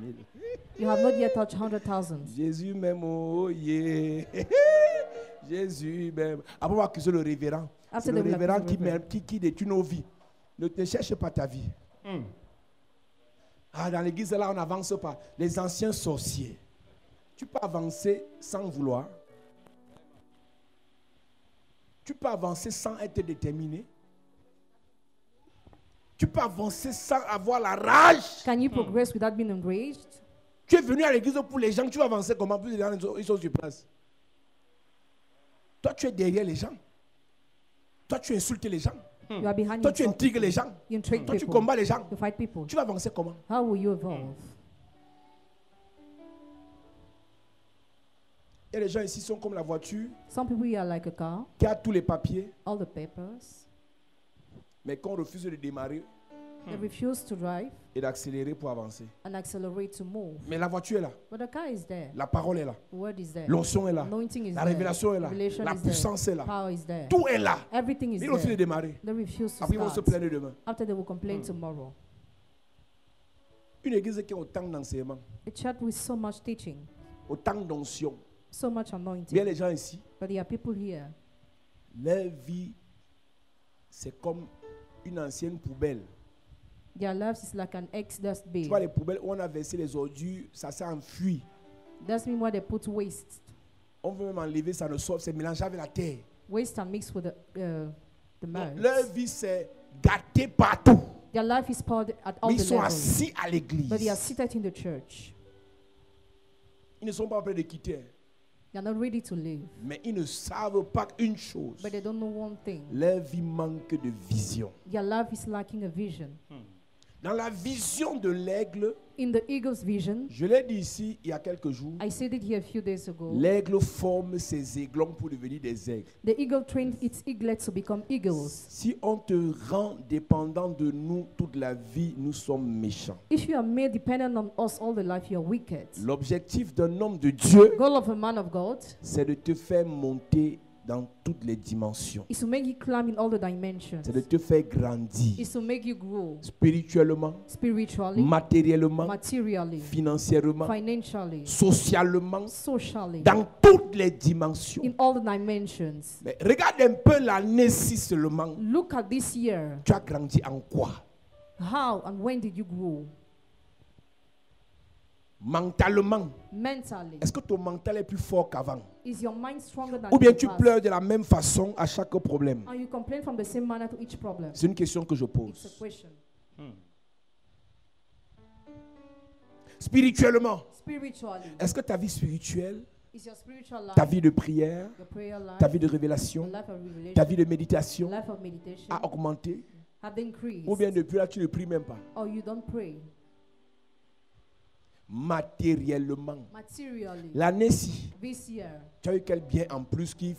You have not yet touched 100,000. Jésus m'aime, oh yeah. Jésus m'aime. Après, on va accuser le révérend. After C'est le they will révérend accuse the reverend. qui détruit nos vies. Ne cherche pas ta vie. Ah, dans l'église, là, on n'avance pas. Les anciens sorciers. Tu peux avancer sans vouloir. Tu peux avancer sans être déterminé. Tu peux avancer sans avoir la rage. Can you progress without being enraged? Tu es venu à l'église pour les gens. Tu vas avancer comment? Plus les gens ils sont sur place. Toi, tu es derrière les gens. Toi, tu insultes les gens. You are behind Toi, tu you. intrigues les gens. You intrigue Toi, tu people. combats les gens. You fight people. Tu vas avancer comment? How will you evolve? Et les gens ici sont comme la voiture Some people here are like a car, qui a tous les papiers, all the papers. mais qu'on refuse de démarrer They refuse to drive et d'accélérer pour avancer. and accelerate to move. Mais la voiture est là. But the car is there. La parole est là. The word is there. L'onction est là. Anointing is La there. révélation est là. Revelation La is puissance there. est là. Power is there. Tout est là. Everything is Ils refusent de there. démarrer. They refuse to Après, ils vont se start. plaindre demain. After they will complain tomorrow. Une église qui a autant d'enseignement, A church with so much teaching, autant d'onction. so much Il y a anointing. les gens ici, But there are people here. leur vie, c'est comme une ancienne poubelle. Their lives is like an ex-dust Tu bin. vois les poubelles où on a versé les ordures, ça s'est enfui. That's mean where they put waste. On veut même enlever, ça ne sort, c'est mélangé avec la terre. Waste are mixed with the Donc, mud. leur vie, c'est gâté partout. Their life is poured at all Mais ils the sont levels. assis à But they are l'église. seated in the church. Ils ne sont pas prêts de quitter. They are not ready to live. Mais ils ne savent pas une chose. But they don't know one thing. Leur vie manque de vision. Their life is lacking a vision. Dans la vision de l'aigle, In the eagle's vision, je l'ai dit ici il y a quelques jours, I said it here a few days ago. l'aigle forme ses aiglons pour devenir des aigles. The eagle trained its eaglets to become eagles. Si on te rend dépendant de nous toute la vie, nous sommes méchants. If you are made dependent on us all the life, you are wicked. L'objectif d'un homme de Dieu, Goal of a man of God c'est de te faire monter dans toutes les dimensions. is to make you climb in all the dimensions. C'est de te faire grandir Is to make you grow spirituellement, spiritually, matériellement, materially, financièrement, financially, socialement, socially, dans toutes les dimensions. in all the dimensions. Mais regarde un peu l'année-ci seulement. Look at this year. Tu as grandi en quoi? How and when did you grow? Mentalement. Mentally. Est-ce que ton mental est plus fort qu'avant? Is your mind stronger than Ou bien in the tu past? pleures de la même façon à chaque problème? And you complain from the same manner to each problem? C'est une question que je It's a pose. question. Spirituellement, Spiritually, est-ce que ta vie spirituelle, is your spiritual life, ta vie de prière, your prayer life, ta vie de your révélation, life of ta revelation, vie de méditation life of meditation, a augmenté? have they increased? Ou bien depuis là, tu ne pries même pas? Or you don't pray? Matériellement. Materially, L'année-ci, this year, tu as eu quel bien en plus qui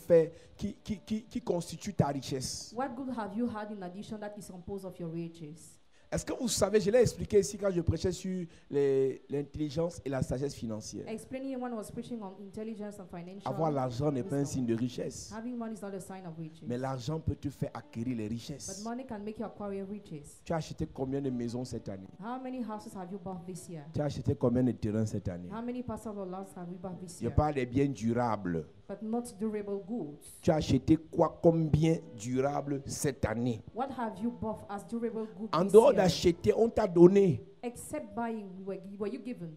constitue ta richesse? what good have you had in addition that is composed of your riches? Est-ce que vous savez, je l'ai expliqué ici quand je prêchais sur l'intelligence et la sagesse financière. Explaining when I was preaching on intelligence and financial. Avoir l'argent n'est pas un wisdom. signe de richesse. Having money is not a sign of riches. Mais l'argent peut te faire acquérir les But richesses. money can make you acquire riches. Tu as acheté combien de maisons cette année? How many houses have you bought this year? Tu as acheté combien de terrains cette année? How many parcels of land have we bought this Je year? parle des biens durables. But not durable goods. Tu as acheté quoi comme bien durable cette année? What have you bought as durable goods En this dehors year? d'acheter, on t'a donné. Except buying, were you given?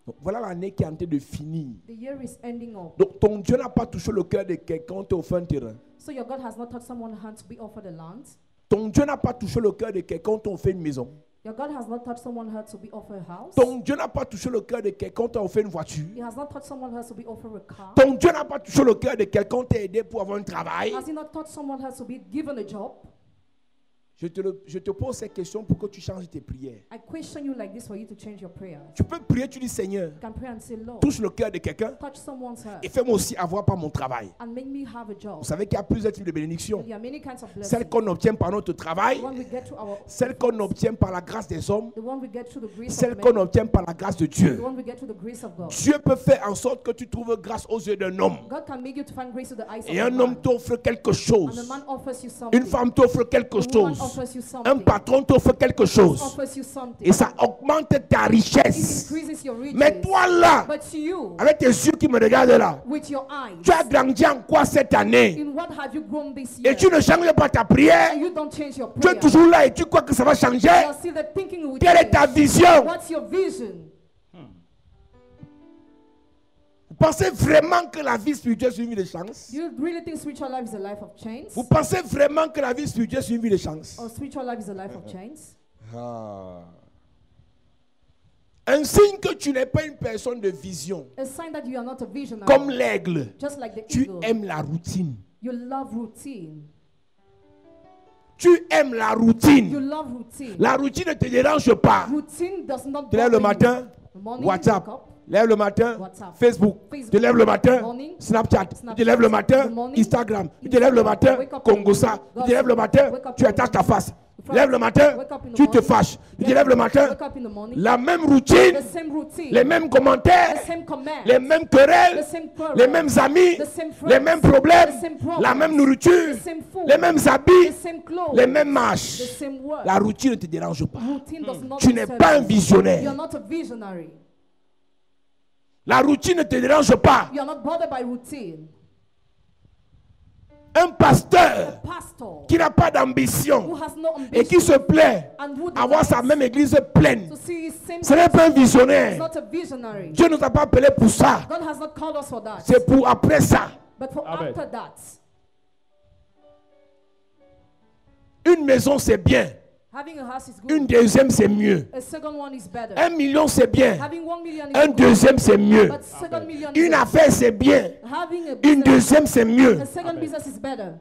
Donc, voilà l'année qui est en train de finir. The year is ending up. Donc ton Dieu n'a pas touché le cœur de quelqu'un qui offert un terrain. So your God has not touched someone's hand to be offered a land. Ton Dieu n'a pas touché le cœur de quelqu'un qui offert une maison. Your God has not touched someone's heart to be offered a house. Ton Dieu n'a pas touché le cœur de quelqu'un qui offert une voiture. He has not touched someone's heart to be offered a car. Ton Dieu n'a pas touché le cœur de quelqu'un qui t'a aidé pour avoir un travail. Has he not touched someone's heart to be given a job? Je te pose ces questions pour que tu changes tes prières. I question you like this for you to change your prayers. Tu peux prier, tu dis Seigneur, You can pray and say, Lord, touche le cœur de quelqu'un touch someone's heart et fais-moi aussi avoir par mon travail. and make me have a job. Vous savez qu'il y a plusieurs types de bénédictions. There are many kinds of blessings. Celles qu'on obtient par notre travail, The one we get through our, celles qu'on obtient par la grâce des hommes, the one we get through the grace celles of qu'on men, obtient par la grâce de the Dieu. one we get through the grace of God. Dieu peut faire en sorte que tu trouves grâce aux yeux d'un homme. God can make you to find grace to the eyes Et of a un homme man. t'offre quelque And a chose. man offers you something. Une femme t'offre quelque A woman chose. offers you Un something. patron t'offre quelque chose. Offers you something. Et ça augmente ta It richesse. increases your riches. Mais toi là, But to you, avec tes yeux qui me regardent là, with your eyes, tu as grandi en quoi cette année? in what have you grown this year? Et tu ne changes pas ta prière. And you don't change your Tu es prayer. toujours là et tu crois que ça va changer. You are still there thinking it will Quelle est ta change. vision? What's your vision? Vous pensez vraiment que la vie spirituelle c'est une vie de chance? Do you really think spiritual life is a life of chance? Vous pensez vraiment que la vie spirituelle c'est une vie de chance? Or spiritual life is a life of chance? Un signe que tu n'es pas une personne de vision. A sign that you are not a visionary. Comme l'aigle, Just like the tu eagle. aimes la routine. You love routine. Tu aimes la You routine. love routine. La routine ne te dérange pas. Routine does not Tu lèves le bother you. matin, The morning, WhatsApp. you wake up. Lève le matin, WhatsApp. Facebook. Facebook. Tu lèves le matin, Morning. Snapchat. Tu Snapchat. lèves le matin, The morning. Instagram. Tu te lèves le matin, Wake up. Congosa. Tu te lèves le matin, Wake up. tu attaches ta face. Friday. Lève le matin, Wake up in the tu te morning. fâches. Tu te lèves le matin, Wake up in the morning. la même routine, The same routine. les mêmes commentaires, The same command. les mêmes querelles, The same quarrel. les mêmes amis, The same friends. les mêmes problèmes, The same problems. la même nourriture, The same food. les mêmes habits, The same clothes. les mêmes The marches. same work. La routine ne te dérange pas. Routine does not Tu n'es disturb pas un you. You are visionnaire. not a visionary. La routine ne te dérange pas. You are not bothered by routine. Un pasteur Pastor qui n'a pas who d'ambition has no et qui ambition se plaît and who à voir sa même église pleine, to see his same ce n'est pas un is visionnaire. not a visionary. Dieu ne nous a pas appelé pour ça. God has not called us for that. C'est pour après ça. But for Amen. after that, Une maison, c'est bien. having a house is Une good. deuxième, c'est mieux. A second one is better. 1 million, c'est bien. Having 1 million is Un good. deuxième, c'est mieux. But second million is Une better. affaire, c'est bien. Having a Une business, deuxième, c'est mieux. a second business is better.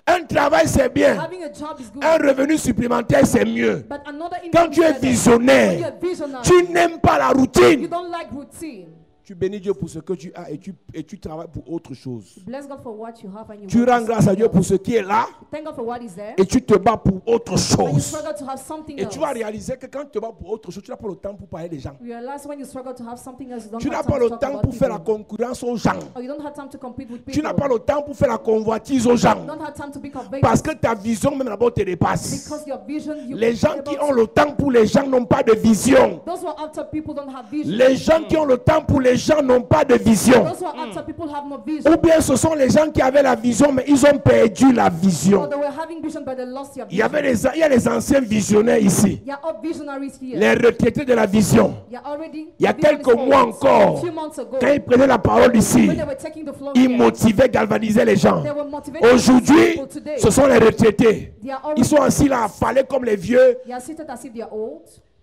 Un travail, c'est bien. Having a job is good. Un revenu supplémentaire, c'est mieux. But another Quand income tu is es better. When visionnaire, you are visionary, tu n'aimes pas la you routine. don't like routine. Tu bénis Dieu pour ce que tu as et tu travailles pour autre chose. Bless God for what you have and you Tu work rends for grâce à something Dieu pour else. ce qui est là Thank God for what is there. et tu te bats pour autre And you chose. struggle to have something Et else. tu vas réaliser que quand tu te bats pour autre chose, tu n'as pas le temps pour parler des gens. You realize when you struggle to have something else, you don't Tu n'as have pas time le to talk temps about pour faire la people. concurrence aux gens. Or you don't have time to compete with people. Tu n'as pas le temps pour faire la convoitise aux gens. You don't have time to be convicted. Parce que ta vision même d'abord te dépasse. Because your vision, you Les gens qui able ont to- le temps pour les gens n'ont pas de vision. Those who are after people don't have vision. Les gens qui ont le temps pour les gens n'ont pas de vision. Those who are after people have no vision. Ou bien ce sont les gens qui avaient la vision mais ils ont perdu la Or vision. they were having vision but they lost their Il y vision. a les anciens visionnaires ici. You are all visionaries here. Les retraités de la vision. You are already Il y a visionaries quelques for mois it. encore, A few months ago, quand ils prenaient la parole ici, when they were taking the floor ils here, motivaient, galvanisaient les gens. they were motivating Aujourd'hui, people today. ce sont les retraités. They are Ils already sont assis là, affalés comme les vieux they are seated as if they are old.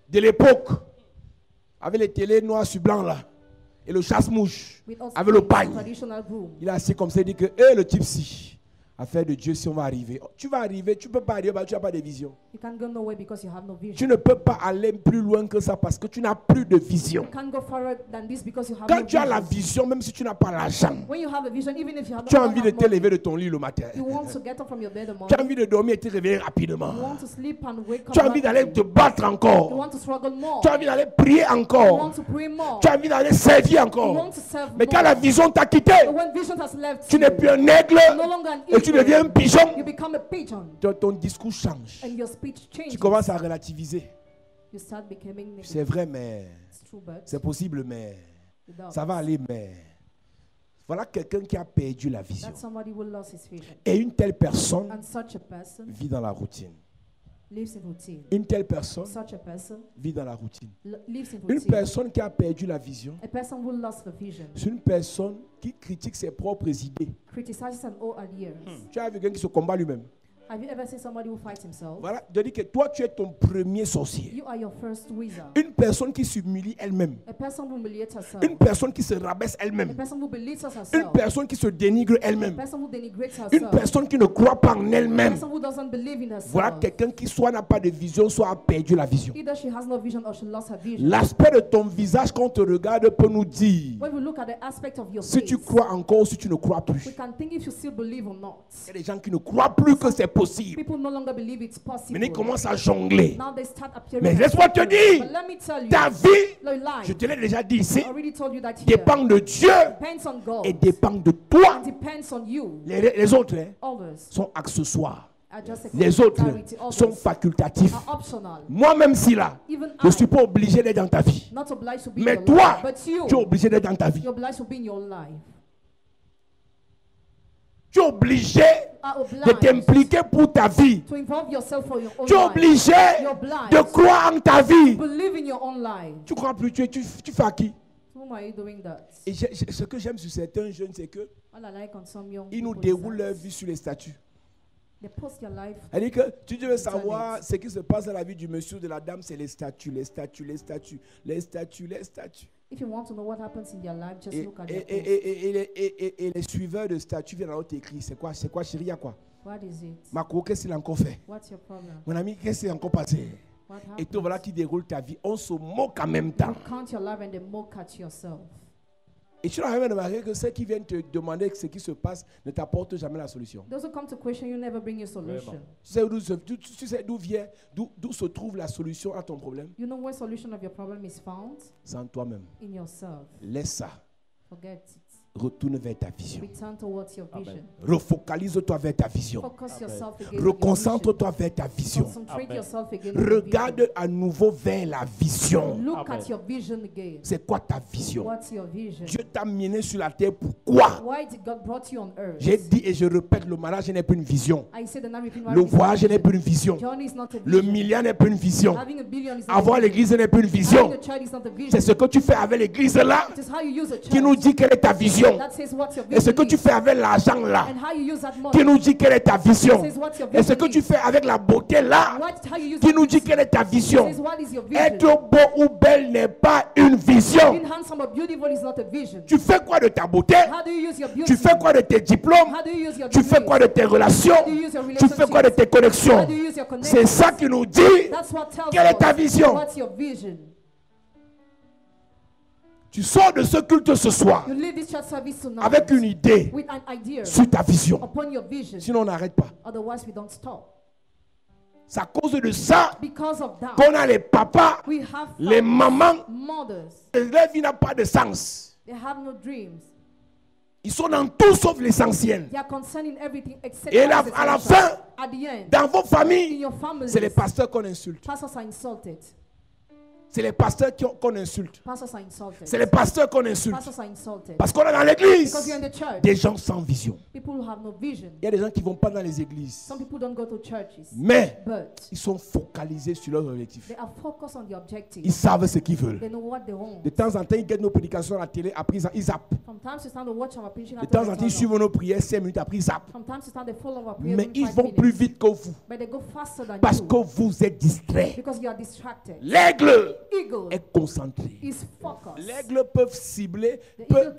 de l'époque, avec les télés noirs sur blanc là, et le chasse-mouche, With us avec le pagne. traditional groom. Il est assis comme ça, il dit que, hé, le type si, affaire de Dieu, si on va arriver. Tu vas arriver, tu ne peux pas arriver, tu n'as pas de vision. You can't go nowhere because you have no vision. Tu ne peux pas aller plus loin que ça parce que tu n'as plus de vision. You can't go further than this because you have Quand no tu as la vision. vision, même si tu n'as pas l'argent, When you have a vision, even if you have tu as don't envie de have te money, lever de ton lit le matin. you want to get up from your bed in the Tu as morning. envie de dormir et te réveiller rapidement. You want to sleep and wake up. Tu as envie d'aller rapidly. te battre You encore. want to struggle more. Tu as envie d'aller prier You encore. want to pray more. Tu as envie d'aller servir You encore. want to serve Mais quand more. la vision t'a quitté, But when vision has left tu n'es you, plus un aigle you're no longer an et tu eagle. deviens un pigeon. You become a pigeon Ton discours change. and your speech changes. Tu commences à relativiser. You start becoming negative. C'est vrai, mais It's true, but c'est possible, mais it does. ça va aller, mais voilà quelqu'un qui a perdu la vision. That's somebody who lost his vision. Et une telle personne And such a person vit dans la routine. lives in routine. Une telle personne Such a person vit dans la routine. lives in Une routine. personne qui a perdu la vision, A person who lost the vision c'est une personne qui critique ses propres idées. criticizes an old ideas. Tu as vu quelqu'un qui se combat lui-même. Have you ever seen somebody who fights himself? Voilà, je dis que toi, tu es ton premier sorcier. You are your first wizard. Une personne qui s'humilie elle-même. A person who humiliates herself. Une personne qui se rabaisse A elle-même. person who belittles Une herself. personne qui se dénigre A elle-même. person who denigrates Une herself. personne qui ne croit pas en A elle-même. person who doesn't believe in herself. Voilà quelqu'un qui soit n'a pas de vision, soit a perdu la vision. Either she has no vision or she lost her vision. L'aspect de ton visage quand on te regarde peut nous dire When we look at the aspect of your si face, tu crois encore ou si tu ne crois we plus. can think if you still believe or not. Il y a des gens qui ne croient plus que c'est possible. People no longer believe it's possible. Mais ils commencent à jongler. Now they start appearing. Mais as laisse-moi te people. dire, But let me tell you, ta vie, your life, je te l'ai déjà dit ici, I already told you that here, dépend de Dieu depends on God et dépend de toi. and depends on you. Les autres hein, Others sont accessoires. are just a Les autres complementarity. sont Others facultatifs. are optional. Moi-même, si là, Even je ne I, suis pas obligé d'être dans ta vie. not obliged to be in Mais your toi, life, but you, tu es obligé d'être dans ta vie. you're obliged to be in your life. Tu es obligé Are de obliged t'impliquer pour ta vie. to involve yourself for your own Tu es life. obligé You're obliged de croire en ta vie. Believe in your own life. Tu crois plus, tu fais à qui? To whom are you doing that? Et ce que j'aime sur certains jeunes, c'est que All I like on some young ils nous people is déroulent that leur vie sur les statuts. they post their life. C'est-à-dire que tu veux savoir ce qui se passe dans la vie du monsieur ou de la dame, c'est les statuts, les statuts, les statuts, les statuts, les statuts. If you want to know what happens in their life, just Et, look at et, their posts. et les suiveurs de statuts viennent alors t'écrire. C'est quoi chérie, il y a quoi? What is it? Marco, qu'est-ce qu'il a encore fait? What's your problem? Mon ami, qu'est-ce qui est encore passé? What Et happened? toi, voilà qui déroule ta vie. On se moque en même temps. You count your life and then mock at yourself. Et tu n'as jamais remarqué que ceux qui viennent te demander ce qui se passe ne t'apportent jamais la solution. Those who come to question you never bring your solution. Tu sais d'où vient, d'où se trouve la solution à ton problème? You know where solution of your problem is found? C'est en toi-même. In yourself. Laisse ça. Forget it. Retourne vers ta vision. Return towards your vision. Refocalise-toi vers ta vision. Focus yourself again on your vision. Reconcentre-toi vers ta vision. Concentrate yourself again on your Regarde vision. à nouveau vers la vision. Look at your vision again. C'est quoi ta vision? What's your vision? Dieu t'a mené sur la terre pourquoi? Why did God brought you on earth? J'ai dit et je répète, le mariage n'est pas une vision. I said the repeat Le voyage n'est pas une vision. Journey is not a Le vision. milliard n'est pas une vision. Having a billion is not Avoir a vision. l'église n'est pas une Having vision. a child is not a vision. C'est ce que tu fais avec l'église là It is how you use a qui nous child. dit quelle est ta vision. That says what's your Et ce vision que tu is. fais avec l'argent là And how you use that qui money. nous dit quelle est ta vision. Says what's your Et ce vision que tu is. fais avec la beauté là How you use qui that nous dit beauty. quelle est ta vision. Says what is your vision. Être beau ou belle n'est pas une vision. Being handsome or beautiful is not a vision. Tu fais quoi de ta beauté? How do you use your beauty? Tu fais quoi de tes diplômes? How do you use your Tu fais degrees? quoi de tes relations? How do you use your Tu fais quoi de tes connexions? How do you use your C'est connections? ça qui nous dit That's what tells quelle est ta us vision. what's your vision. Tu sors de ce culte ce soir You leave this church service tonight avec une idée with an idea sur ta vision. upon your vision. Sinon, on n'arrête pas. Otherwise, we don't stop. C'est à cause de ça Because of that, qu'on a les papas, we have les mamans, mothers. leur vie n'a pas de sens. They have no dreams. Ils sont dans tout sauf l'essentiel. They are concerned in everything except Et what is à la essential. fin, At the end, dans vos in familles, your family, c'est les pasteurs qu'on insulte. pastors are insulted. C'est les pasteurs qu'on insulte. Pastors are insulted. C'est les pasteurs qu'on insulte. Pastors are insulted. Parce qu'on est dans Because l'église. you're in the church. Des gens sans vision. People who have no vision. Il y a des gens qui ne vont pas dans les églises. Some people don't go to churches. Mais But ils sont focalisés sur leurs objectifs. they are focused on the objective. Ils savent ce qu'ils veulent. They know what they want. De temps en temps, ils guettent nos prédications à la télé, après ils zappent. From time to time, they watch our preaching. De temps en temps, ils suivent nos prières 5 minutes, après ils zappent. From time to time, they follow our prayer. Mais in ils 5 vont minutes. plus vite que vous. But they go faster than Parce you. que vous êtes distraits. Because you are distracted. L'aigle Eagle est concentré. is focused. L'aigle peut cibler, The peut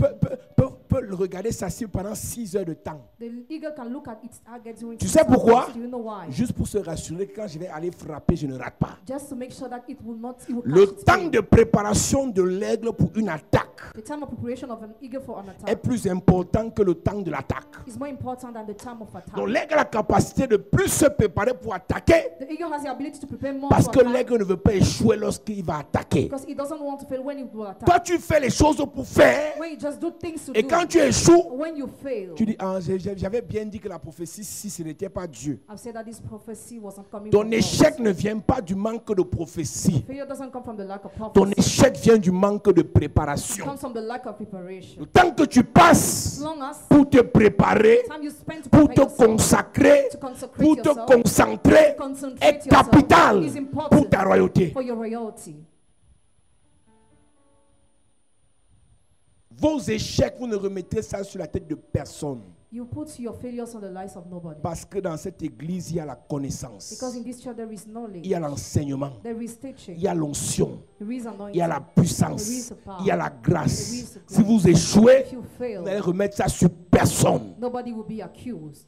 eagle- regarder sa cible pendant 6 heures de temps. The eagle can look at its target during Tu 6 sais pourquoi? hours. Do you know why? Juste pour se rassurer que quand je vais aller frapper, je ne rate pas. Just to make sure that it will not. It will Le catch its temps prey. de préparation de l'aigle pour une attaque The time of preparation of an eagle for an est attack plus important que le temps de l'attaque. is more important than the time of attack. Donc l'aigle a la capacité de plus se préparer pour attaquer The eagle has the ability to prepare more parce to que attack l'aigle ne veut pas échouer lorsqu'il va attaquer. because he doesn't want to fail when he will attack. Toi, tu fais les choses pour faire When you just do things to et do, quand tu échoues, When you fail, tu dis, ah, j'avais bien dit que la prophétie, si ce n'était pas Dieu. I've said that this prophecy wasn't coming Ton from échec God. ne vient pas du manque de prophétie. Failure doesn't come from the lack of Ton prophecy. échec vient du manque de It préparation. comes from the lack of preparation. Tant que tu passes As long as pour te préparer, time you spend to pour prepare te yourself, consacrer, to consecrate pour te yourself, concentrer, to concentrate est yourself capital is pour important ta royauté. for your royalty. Vos échecs, vous ne remettez ça sur la tête de personne. You put your failures on the lives of nobody. Parce que dans cette église, il y a la connaissance. Because in this church there is knowledge, Il y a l'enseignement. there is teaching, Il y a l'onction. there is Il y a la anointing. puissance. Il y a la grâce. Si vous If échouez, you vous n'allez fail, remettre ça sur personne. nobody will be accused.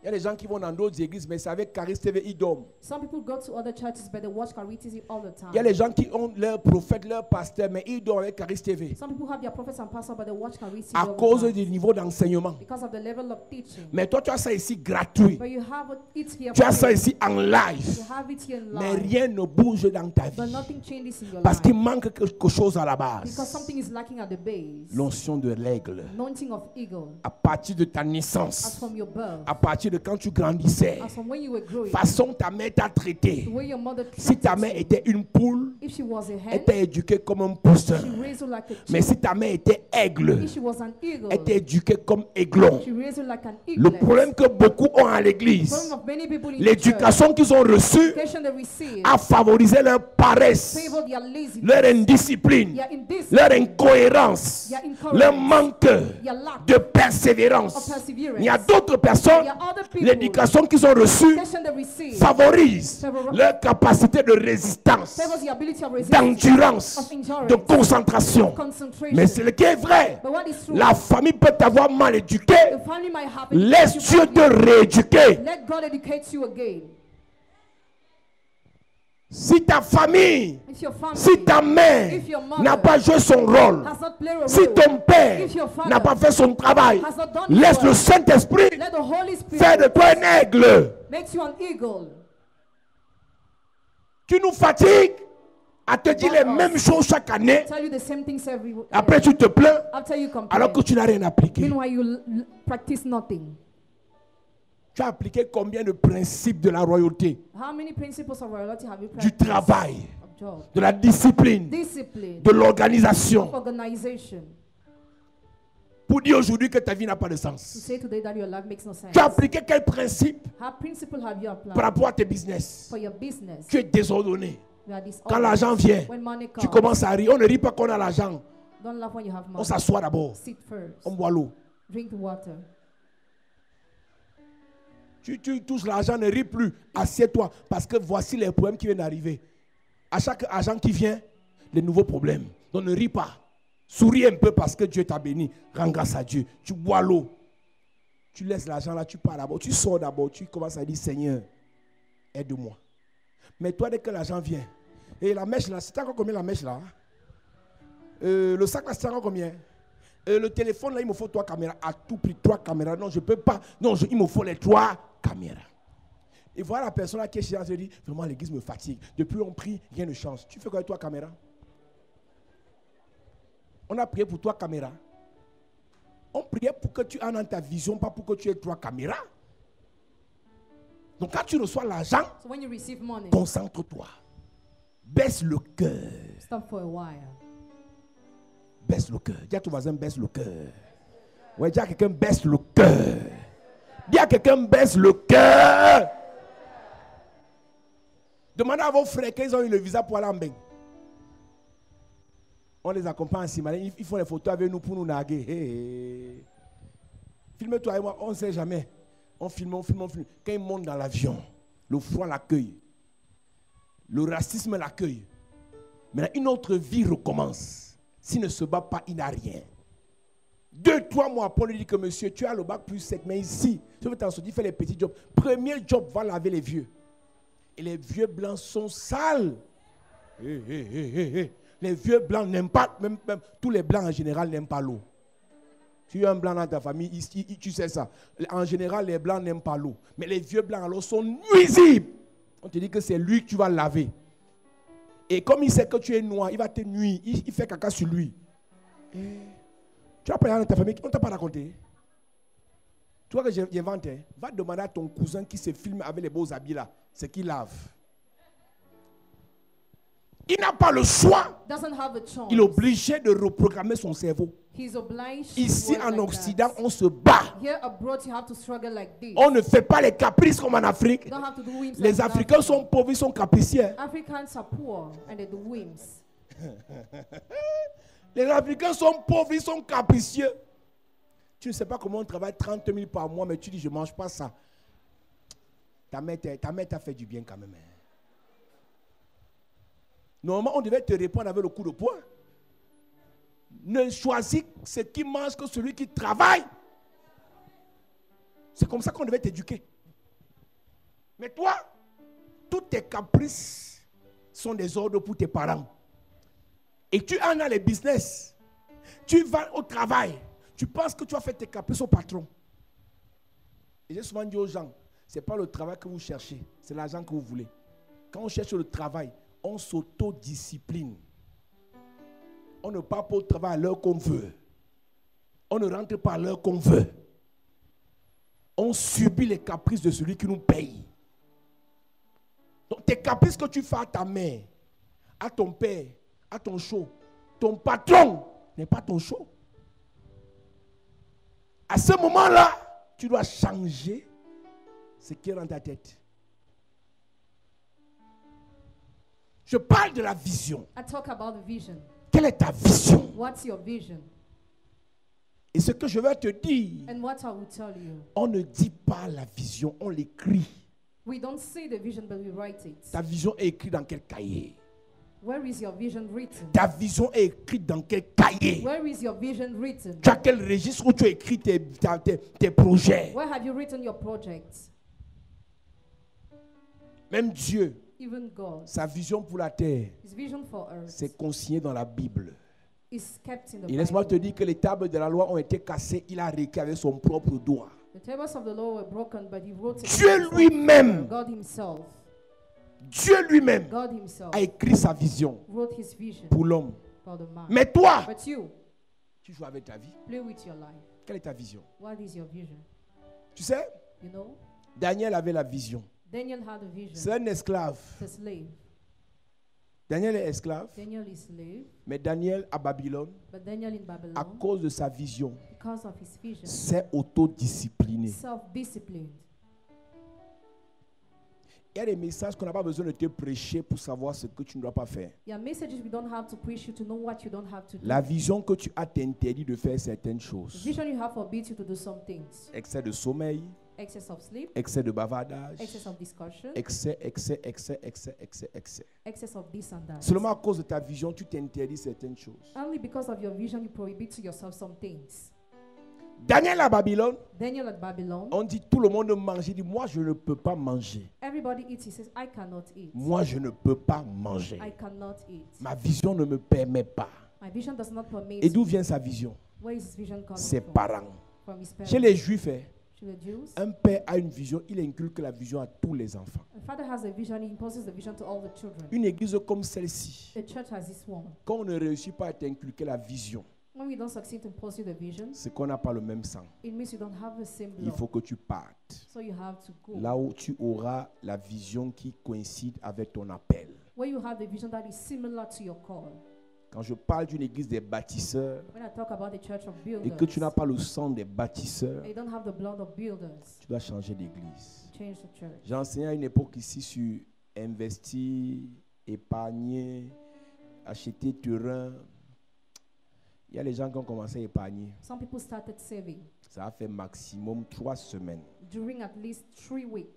Il y a des gens qui vont dans d'autres églises, mais c'est avec Charis TV, ils dorment. Some people go to other churches but they watch Charism all the Il y a time. des gens qui ont leur prophète, leur pasteur, mais ils dorment avec Charis TV. Some people have their prophets and pastors but they watch Charism À all cause the du time niveau d'enseignement. because of the level of teaching. Mais toi, tu as ça ici gratuit. But you have it here Tu as ça free. ici en live. You have it here in Mais life. rien ne bouge dans ta But vie. nothing changes in your Parce qu'il life. manque quelque chose à la Because base. something is lacking at the base. L'onction de l'aigle. Anointing of eagle. À partir de ta As naissance. from your birth. À partir de quand tu grandissais. As from when you were growing. Façon ta mère t'a traité. The way your mother Si ta treated mère you. était une poule, If she was a elle hen, t'a éduqué comme un pousseur. she raised you like a Mais chicken. si ta mère était aigle, If she was an eagle, elle t'a éduqué comme aiglon. she raised you like an Le eaglet. problème que beaucoup ont à The l'église, problem of many people in the church, l'éducation qu'ils ont reçue education they receive, a favorisé leur paresse, favor their laziness, leur indiscipline, their indiscipline, leur incohérence, their incoherence, leur manque their lack de of persévérance. perseverance. Il y a d'autres personnes, There are other people, l'éducation qu'ils ont reçue education they receive, favorise leur capacité de résistance, favors the ability of resistance, d'endurance, of endurance, de concentration. concentration. Mais ce qui est vrai, But what is true, la famille peut t'avoir mal éduqué. the family might have Laisse educated you Dieu te badly. rééduquer. Let God educate you again. Si ta famille, If your family si ta mère if your mother n'a pas joué son rôle, has not played a si role, ton père if your father n'a pas fait son travail, has not done his laisse work, le Saint-Esprit let the Holy Spirit faire de toi un aigle. makes you an eagle. Tu nous fatigues à te dire les mêmes choses chaque année. Tell you the same things every Après, tu te plains after you complain. alors que tu n'as rien appliqué. Meanwhile, you practice nothing. Tu as appliqué combien de principes de la royauté, How many principles of royalty have you du practiced? travail, Of job, de la discipline, discipline, de l'organisation, organization. pour dire aujourd'hui que ta vie n'a pas de To sens? say today that your life makes no sense. Tu as appliqué quel principe How principle have you applied par rapport à tes business? for your business? Tu es désordonné. You are Quand disordered. l'argent vient, When money tu comes, commences à rire. On ne rit pas qu'on a l'argent. don't laugh when you have On money. s'assoit d'abord. Sit first. On boit l'eau. Drink the water. Tu touches l'argent, ne ris plus. Assieds-toi. Parce que voici les problèmes qui viennent d'arriver. À chaque argent qui vient, les nouveaux problèmes. Donc ne ris pas. Souris un peu parce que Dieu t'a béni. Rends grâce à Dieu. Tu bois l'eau. Tu laisses l'argent là, tu pars d'abord. Tu sors d'abord. Tu commences à dire, Seigneur, aide-moi. Mais toi, dès que l'argent vient, et la mèche là, c'est encore combien la mèche là? Le sac là, c'est encore combien? Le téléphone là, il me faut 3 caméras. À tout prix, 3 caméras. Non, je ne peux pas. Non, il me faut les 3 caméras. Et voilà la personne là qui est chez elle, se dit, vraiment l'église me fatigue. Depuis on prie, rien ne change. Tu fais quoi avec 3 caméras? On a prié pour 3 caméras. On priait pour que tu aies dans ta vision, pas pour que tu aies 3 caméras. Donc quand tu reçois l'argent, So when you receive money, concentre-toi. Baisse le cœur. stop for a while. Baisse le cœur. Dis à ton voisin, baisse le cœur. Ouais, dis à quelqu'un, baisse le cœur. Dis à quelqu'un, baisse le cœur. Demandez à vos frères qu'ils ont eu le visa pour aller en bain. On les accompagne en Simalé. Ils font les photos avec nous pour nous narguer. Hey. Filme-toi et moi, on ne sait jamais. On filme. Quand ils montent dans l'avion, le froid l'accueille. Le racisme l'accueille. Maintenant, une autre vie recommence. S'il ne se bat pas, il n'a rien. 2-3 mois après, on lui dit que monsieur, tu as le bac plus 7, mais ici, je veux t'en sortir, fais les petits jobs. Premier job, va laver les vieux. Et les vieux blancs sont sales. Les vieux blancs n'aiment pas, même tous les blancs en général n'aiment pas l'eau. Tu as un blanc dans ta famille, tu sais ça. En général, les blancs n'aiment pas l'eau. Mais les vieux blancs alors sont nuisibles. On te dit que c'est lui que tu vas laver. Et comme il sait que tu es noir, il va te nuire. Il fait caca sur lui. Tu Tu as parlé dans ta famille, on ne t'a pas raconté. Tu vois que j'invente. Va demander à ton cousin qui se filme avec les beaux habits là. C'est qu'il lave. Il n'a pas le choix. Doesn't have a choice. Il est obligé de reprogrammer son cerveau. He's obliged Ici to work en like Occident, that. on se bat. Here abroad, you have to struggle like this. On ne fait pas les caprices comme en Afrique. You don't have to do whims. Les like in Africains Africa. sont pauvres, ils sont capricieux. Africans are poor and they do whims. Les Africains sont pauvres, ils sont capricieux. Tu ne sais pas comment on travaille 30 000 par mois, mais tu dis je ne mange pas ça. Ta mère t'a fait du bien quand même. Normalement, on devait te répondre avec le coup de poing. Ne choisis ce qui mange que celui qui travaille. C'est comme ça qu'on devait t'éduquer. Mais toi, tous tes caprices sont des ordres pour tes parents. Et tu en as les business. Tu vas au travail. Tu penses que tu vas faire tes caprices au patron. Et j'ai souvent dit aux gens, ce n'est pas le travail que vous cherchez, c'est l'argent que vous voulez. Quand on cherche le travail, on s'autodiscipline. On ne part pas au travail à l'heure qu'on veut. On ne rentre pas à l'heure qu'on veut. On subit les caprices de celui qui nous paye. Donc tes caprices que tu fais à ta mère, à ton père, à ton show, ton patron n'est pas ton show. À ce moment-là, tu dois changer ce qui est dans ta tête. Je parle de la vision. I talk about the vision. Quelle est ta vision? What's your vision? Et ce que je vais te dire, And what I will tell you. on ne dit pas la vision, on l'écrit. We don't say the vision, but we write it. Ta vision est écrite dans quel cahier? Where is your vision written? Ta vision est écrite dans quel cahier? Where is your vision written? Tu as quel registre où tu as écrit tes projets? Where have you written your projects? Même Dieu, Even God, sa vision pour la terre, His vision for earth c'est consigné dans la Bible. is kept in the Et laisse-moi te Bible. dire que les tables de la loi ont été cassées, il a réécrit avec son propre doigt. The tables of the law were broken, but He wrote it. Dieu lui-même, God Himself, Dieu lui-même God Himself a écrit sa vision wrote His vision pour l'homme. for the man. Mais toi, But you, tu joues avec ta vie. play with your life. Quelle est ta vision? What is your vision? Tu sais, You know, Daniel avait la vision. Daniel had a vision. C'est un esclave. He's a slave. Daniel est esclave, Daniel is slave, mais Daniel à Babylone, but Daniel in à Babylon, cause de sa vision, because of his vision, s'est autodiscipliné. self-disciplined. Il y a des messages qu'on n'a pas besoin de te prêcher pour savoir ce que tu ne dois pas faire. There are messages we don't have to preach you to know what you don't have to do. La vision que tu as t'interdit de faire certaines The choses. vision you have forbids you to do some things. Excès de sommeil, Excess of sleep, excès de bavardage, excess of discussion, excès. excess of this and that. Seulement à cause de ta vision, tu t'interdis certaines choses. Only because of your vision, you prohibit to yourself some things. Daniel à Babylone, Daniel at Babylon, on dit tout le monde mange. Il dit, moi je ne peux pas manger. everybody eats. He says, I cannot eat. Moi je ne peux pas manger. I cannot eat. Ma vision ne me permet pas. My vision does not permit. Et d'où vient sa vision? Where is his vision coming Ses from? parents. From his parents. Chez les Juifs, To the Jews, un père a une vision, il inculque la vision à tous les enfants. a father has a vision. He imposes the vision to all the children. Une église comme celle-ci, The church has this one. quand on ne réussit pas à t'inculquer la vision, When we don't succeed to pursue the vision, c'est qu'on n'a pas le même sang. it means you don't have the same Il blood. faut que tu partes. So you have to go. Là où tu auras la vision qui coïncide avec ton appel. Where you have the vision that is similar to your call. Quand je parle d'une église des bâtisseurs When I talk about the church of builders, et que tu n'as pas le sang des bâtisseurs, and you don't have the blood of builders, tu dois changer d'église. change the church. J'ai enseigné à une époque ici sur investir, épargner, acheter terrain. Il y a les gens qui ont commencé à épargner. Some people started saving Ça a fait maximum 3 semaines. during at least 3 weeks.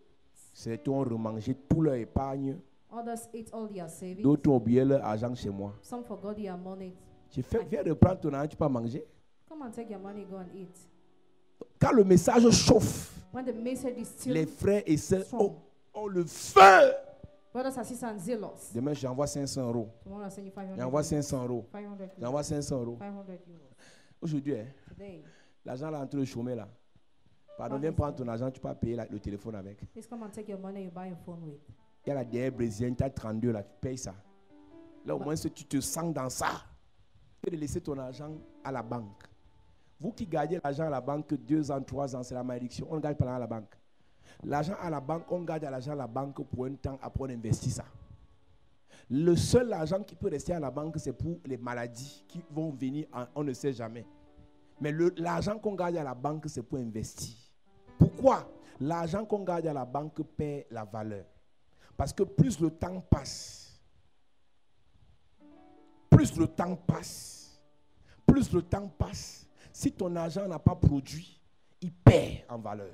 Certains ont remangé tout leur épargne. Others ate all their savings. D'autres ont oublié leur argent chez moi. Some forgot their money. J'ai fait, viens reprendre ton argent, tu peux manger. Come and take your money, go and eat. Quand le message chauffe, When the message is still les frères et sœurs strong, ont le feu. brothers and sisters and zealous. Demain, j'envoie 500 euros. Tomorrow I'll send you 500. J'envoie 500 euros. 500 euros. J'envoie 500 euros. 500 euros. Aujourd'hui, Today, l'argent là entre le chômeur là. Pardon, viens prendre ton argent, tu peux payer le téléphone avec. please come and take your money you buy a phone with. Il y a la dernière brésilienne, tu as 32 là, tu payes ça. Là, au moins, si tu te sens dans ça, tu peux laisser ton argent à la banque. Vous qui gardez l'argent à la banque 2 ans, 3 ans, c'est la malédiction. On ne garde pas l'argent à la banque. L'argent à la banque, on garde l'argent à la banque pour un temps, après on investit ça. Le seul argent qui peut rester à la banque, c'est pour les maladies qui vont venir, on ne sait jamais. Mais l'argent qu'on garde à la banque, c'est pour investir. Pourquoi? L'argent qu'on garde à la banque perd la valeur. Parce que plus le temps passe, si ton argent n'a pas produit, il perd en valeur.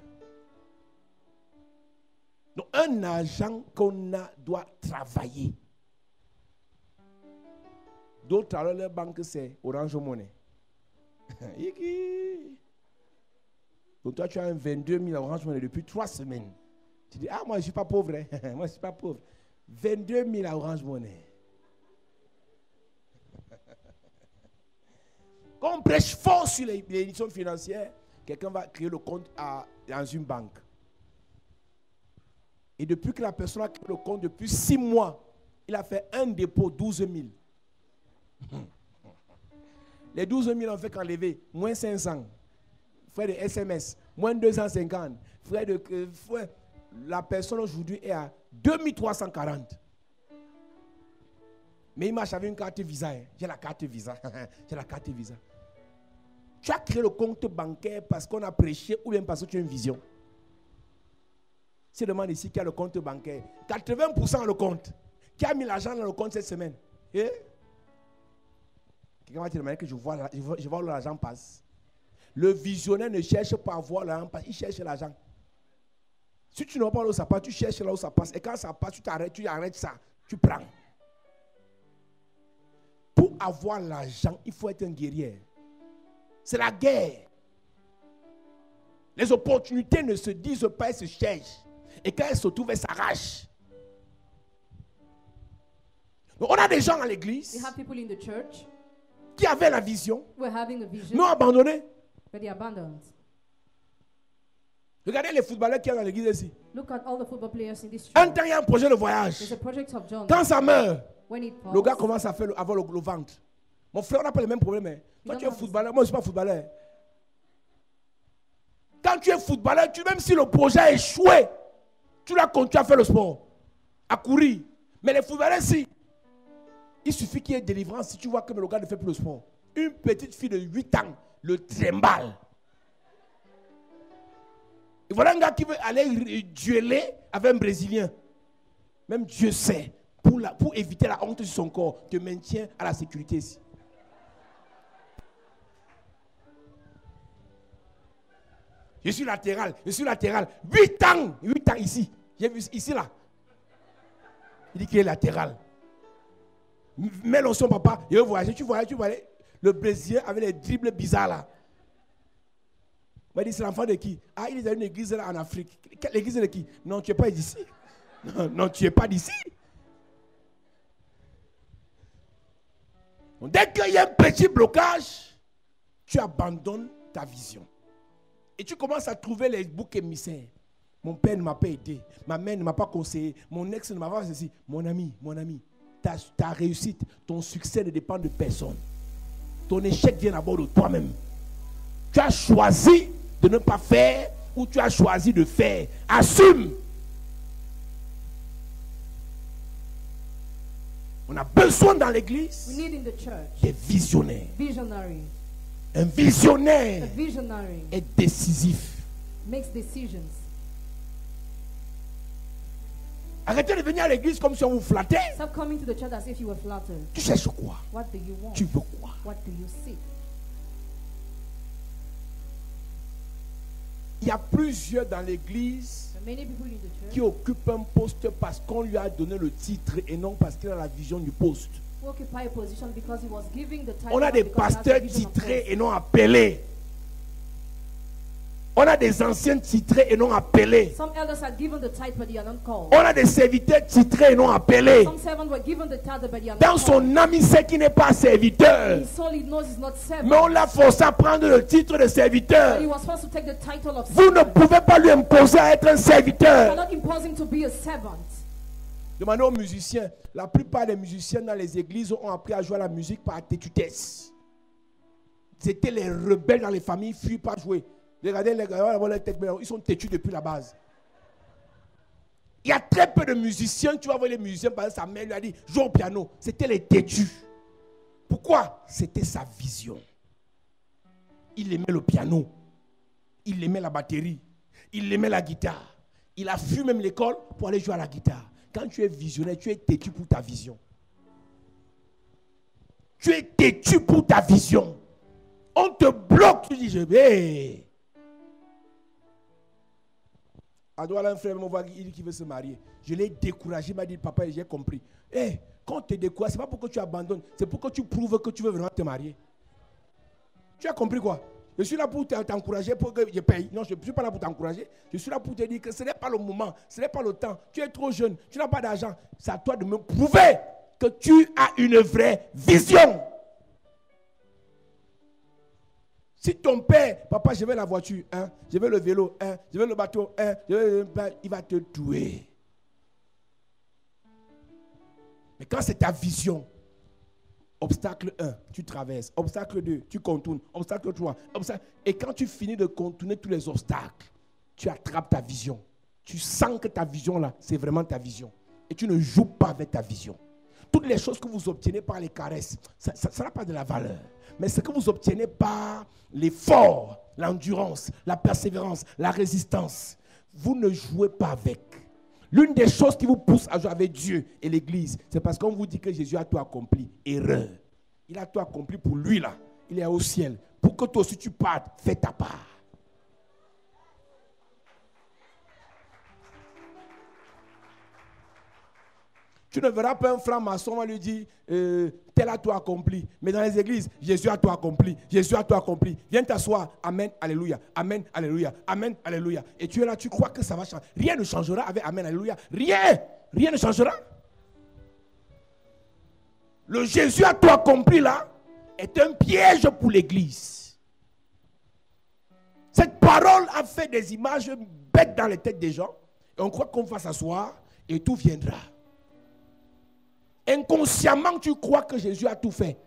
Donc un argent qu'on a doit travailler. D'autres, alors leur banque c'est Orange Money. Donc toi tu as un 22 000 Orange Money depuis 3 semaines. Tu dis, ah moi je ne suis pas pauvre. Hein? Moi je ne suis pas pauvre. 22 000 à Orange Money. Quand on prêche fort sur les éditions financières, quelqu'un va créer le compte dans une banque. Et depuis que la personne a créé le compte, depuis 6 mois, il a fait un dépôt 12 000. Les 12 000 ont fait qu'enlever moins 500. Frais de SMS, moins 250. La personne aujourd'hui est à 2340. Mais il marche avec une carte Visa. Hein. J'ai la carte Visa. J'ai la carte Visa. Tu as créé le compte bancaire parce qu'on a prêché ou bien parce que tu as une vision. C'est demande ici qui a le compte bancaire. 80% le compte. Qui a mis l'argent dans le compte cette semaine? Eh? Quelqu'un va te demander que je vois où l'argent passe. Le visionnaire ne cherche pas à voir l'argent passer, il cherche l'argent. Si tu n'as pas là où ça passe, tu cherches là où ça passe. Et quand ça passe, tu arrêtes ça, tu prends. Pour avoir l'argent, il faut être un guerrier. C'est la guerre. Les opportunités ne se disent pas, elles se cherchent. Et quand elles se trouvent, elles s'arrachent. Donc, on a des gens à l'église We have people in the church qui avaient la vision, who are having a vision, mais ont abandonné. but they abandoned. Regardez les footballeurs qui sont dans l'église ici. Look at all the football players in this Un church. temps, il y a un projet de voyage. There's a project of John. Quand ça meurt, When it le gars falls, commence à avoir le ventre. Mon frère, on n'a pas le même problème. Hein. Toi, tu es footballeur. Moi, je ne suis pas footballeur. Quand tu es footballeur, même si le projet a échoué, tu dois continuer à faire le sport, à courir. Mais les footballeurs, si, il suffit qu'il y ait délivrance. Si tu vois que le gars ne fait plus le sport, une petite fille de 8 ans le trimballe. Et voilà un gars qui veut aller dueler avec un Brésilien. Même Dieu sait, pour éviter la honte sur son corps, te maintient à la sécurité ici. Je suis latéral. 8 ans ici. J'ai vu ici là. Il dit qu'il est latéral. Mets l'onction, papa. Il veut voyager. Tu vois le Brésilien avec les dribbles bizarres là. Il m'a dit, c'est l'enfant de qui? Ah, il est dans une église là en Afrique. L'église de qui? Non, tu n'es pas d'ici. Non, tu n'es pas d'ici. Dès qu'il y a un petit blocage, tu abandonnes ta vision. Et tu commences à trouver les boucs émissaires. Mon père ne m'a pas aidé. Ma mère ne m'a pas conseillé. Mon ex ne m'a pas fait ceci. Mon ami, ta réussite, ton succès ne dépend de personne. Ton échec vient d'abord de toi-même. Tu as choisi de ne pas faire ou tu as choisi de faire. Assume. On a besoin dans l'église we need in the church des visionnaires. visionary. Un visionnaire A visionary est décisif. makes decisions. Arrêtez de venir à l'église comme si on vous flattait. Stop coming to the church as if you were flattered. Tu cherches quoi? What do you want? Tu veux quoi? What do you seek? Il y a plusieurs dans l'église There are many people in the church qui occupent un poste parce qu'on lui a donné le titre et non parce qu'il a la vision du poste. who occupy a position because he was giving the title. On a des because he has the pasteurs vision of titrés God. et non appelés. On a des anciens titrés et non appelés. Some elders are given the title but they are not called. On a des serviteurs titrés et non appelés. Some servants were given the title but they are Dans not called. son âme, il sait qu'il n'est pas serviteur. In soul he knows he's not servant. Mais on l'a forcé à prendre le titre de serviteur. But he was forced to take the title of Vous ne servant. pouvez pas lui imposer à être un You serviteur. cannot impose him to be a servant. Demandez aux musiciens. La plupart des musiciens dans les églises ont appris à jouer à la musique par tétutesse. C'était les rebelles dans les familles, fuient pas jouer. Regardez les gars, ils sont têtus depuis la base. Il y a très peu de musiciens, tu vas voir les musiciens, par exemple, sa mère lui a dit, joue au piano. C'était les têtus. Pourquoi? C'était sa vision. Il aimait le piano. Il aimait la batterie. Il aimait la guitare. Il a fui même l'école pour aller jouer à la guitare. Quand tu es visionnaire, tu es têtu pour ta vision. Tu es têtu pour ta vision. On te bloque, tu dis, je vais. Un frère me voit, il dit qu'il veut se marier. Je l'ai découragé, il m'a dit, papa, j'ai compris. Quand tu te décourages, ce n'est pas pour que tu abandonnes, c'est pour que tu prouves que tu veux vraiment te marier. Tu as compris quoi? Je suis là pour t'encourager, pour que je paye. Non, je ne suis pas là pour t'encourager. Je suis là pour te dire que ce n'est pas le moment, ce n'est pas le temps. Tu es trop jeune, tu n'as pas d'argent. C'est à toi de me prouver que tu as une vraie vision. Si ton père, papa, je veux la voiture, je veux le vélo, je veux le bateau, il va te tuer. Mais quand c'est ta vision, obstacle 1, tu traverses, obstacle 2, tu contournes, obstacle 3, et quand tu finis de contourner tous les obstacles, tu attrapes ta vision. Tu sens que ta vision là, c'est vraiment ta vision. Et tu ne joues pas avec ta vision. Toutes les choses que vous obtenez par les caresses, ça n'a pas de la valeur. Mais ce que vous obtenez par l'effort, l'endurance, la persévérance, la résistance, vous ne jouez pas avec. L'une des choses qui vous pousse à jouer avec Dieu et l'Église, c'est parce qu'on vous dit que Jésus a tout accompli. Erreur. Il a tout accompli pour lui là. Il est au ciel. Pour que toi aussi tu partes, fais ta part. Tu ne verras pas un franc-maçon, on va lui dire, tel a tout accompli. Mais dans les églises, Jésus a tout accompli. Jésus a tout accompli. Viens t'asseoir. Amen, alléluia. Amen, alléluia. Amen, alléluia. Et tu es là, tu crois que ça va changer. Rien ne changera avec Amen, alléluia. Rien. Rien ne changera. Le Jésus a tout accompli là est un piège pour l'église. Cette parole a fait des images bêtes dans les têtes des gens. Et on croit qu'on va s'asseoir et tout viendra. Inconsciemment, tu crois que Jésus a tout fait.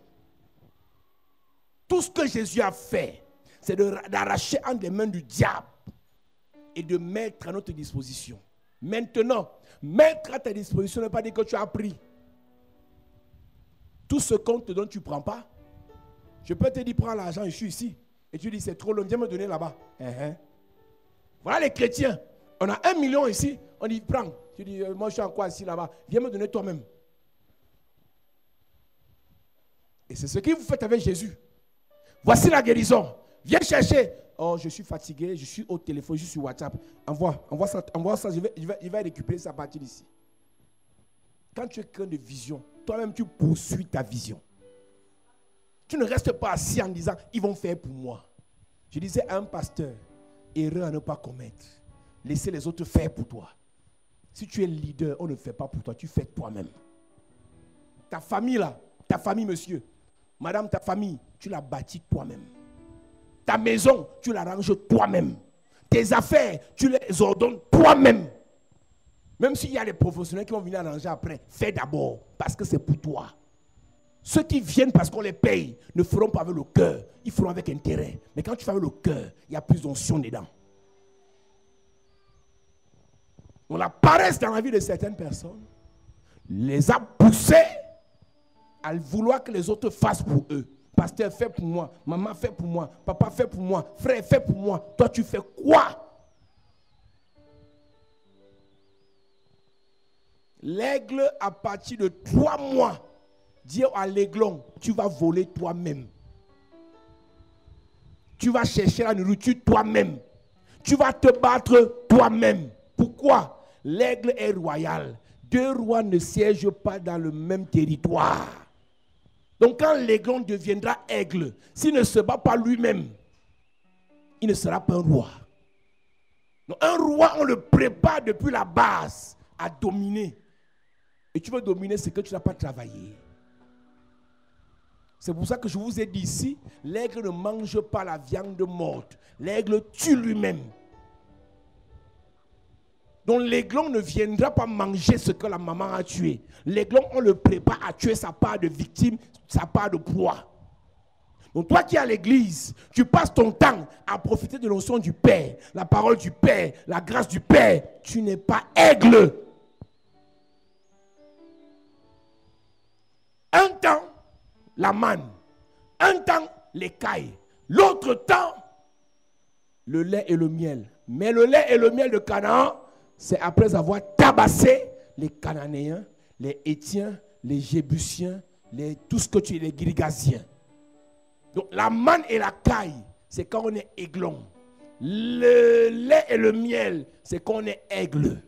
Tout ce que Jésus a fait, c'est d'arracher entre les mains du diable et de mettre à notre disposition. Maintenant, mettre à ta disposition ne veut pas dire que tu as pris. Tout ce qu'on te donne, tu ne prends pas. Je peux te dire, prends l'argent, je suis ici. Et tu dis, c'est trop long, viens me donner là-bas. Voilà les chrétiens. On a 1 million ici, on dit, prends. Tu dis, moi je suis en quoi ici là-bas? Viens me donner toi-même. Et c'est ce que vous faites avec Jésus. Voici la guérison. Viens chercher. Oh, je suis fatigué, je suis au téléphone, je suis sur WhatsApp. Envoie ça, je vais récupérer ça à partir d'ici. Quand tu es quelqu'un de vision, toi-même tu poursuis ta vision. Tu ne restes pas assis en disant, ils vont faire pour moi. Je disais à un pasteur, erreur à ne pas commettre. Laissez les autres faire pour toi. Si tu es leader, on ne fait pas pour toi, tu fais toi-même. Ta famille là, ta famille monsieur, madame, ta famille, tu l'as bâtie toi-même. Ta maison, tu la ranges toi-même. Tes affaires, tu les ordonnes toi-même. Même s'il y a des professionnels qui vont venir arranger après, fais d'abord, parce que c'est pour toi. Ceux qui viennent parce qu'on les paye ne feront pas avec le cœur, ils feront avec intérêt. Mais quand tu fais avec le cœur, il y a plus d'onction dedans. Donc la paresse dans la vie de certaines personnes les a poussés à vouloir que les autres fassent pour eux. Pasteur, fais pour moi. Maman, fais pour moi. Papa, fais pour moi. Frère, fais pour moi. Toi, tu fais quoi? L'aigle, à partir de 3 mois, dit à l'aiglon, tu vas voler toi-même. Tu vas chercher la nourriture toi-même. Tu vas te battre toi-même. Pourquoi? L'aigle est royal. 2 rois ne siègent pas dans le même territoire. Donc quand l'aiglon deviendra aigle, s'il ne se bat pas lui-même, il ne sera pas un roi. Donc un roi, on le prépare depuis la base à dominer. Et tu veux dominer ce que tu n'as pas travaillé. C'est pour ça que je vous ai dit ici, l'aigle ne mange pas la viande morte. L'aigle tue lui-même. Donc l'aiglon ne viendra pas manger ce que la maman a tué. L'aiglon, on le prépare à tuer sa part de victime, sa part de proie. Donc toi qui es à l'église, tu passes ton temps à profiter de l'onction du Père, la parole du Père, la grâce du Père. Tu n'es pas aigle. Un temps, la manne. Un temps, l'écaille. L'autre temps, le lait et le miel. Mais le lait et le miel de Canaan, c'est après avoir tabassé les Cananéens, les Hétiens, les Jébusiens, tout ce que tu es, les Girgasiens. Donc la manne et la caille, c'est quand on est aiglon. Le lait et le miel, c'est quand on est aigle.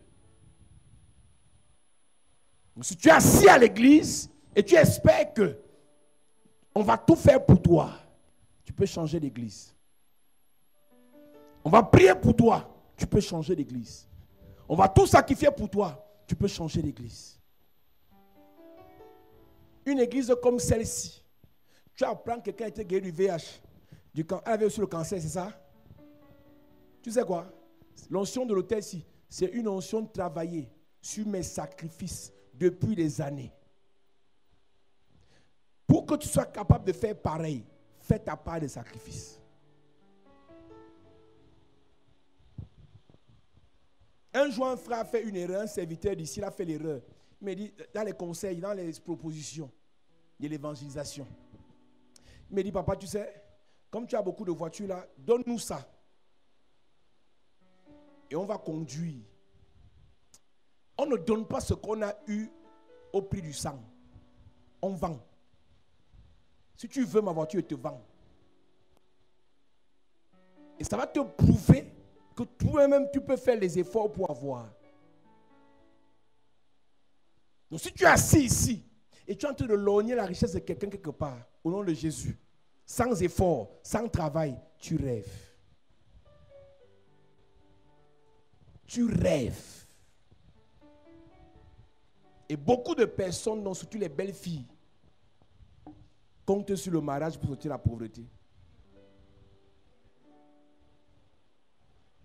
Donc, si tu es assis à l'église et tu espères que on va tout faire pour toi, tu peux changer d'église. On va prier pour toi, tu peux changer d'église. On va tout sacrifier pour toi, tu peux changer d'église. Une église comme celle-ci, tu apprends que quelqu'un était guéri du VIH, elle avait aussi le cancer, c'est ça? Tu sais quoi? L'onction de l'autel-ci, c'est une onction travaillée sur mes sacrifices depuis des années. Pour que tu sois capable de faire pareil, fais ta part de sacrifice. Un jour, un frère a fait une erreur, un serviteur d'ici, il a fait l'erreur. Il m'a dit, dans les conseils, dans les propositions de l'évangélisation, il m'a dit, papa, tu sais, comme tu as beaucoup de voitures là, donne-nous ça. Et on va conduire. On ne donne pas ce qu'on a eu au prix du sang. On vend. Si tu veux ma voiture, je te vends. Et ça va te prouver que toi-même, tu peux faire les efforts pour avoir. Donc si tu es assis ici et tu es en train de lorgner la richesse de quelqu'un quelque part, au nom de Jésus, sans effort, sans travail, tu rêves. Tu rêves. Et beaucoup de personnes, dont surtout les belles filles, comptent sur le mariage pour sortir de la pauvreté.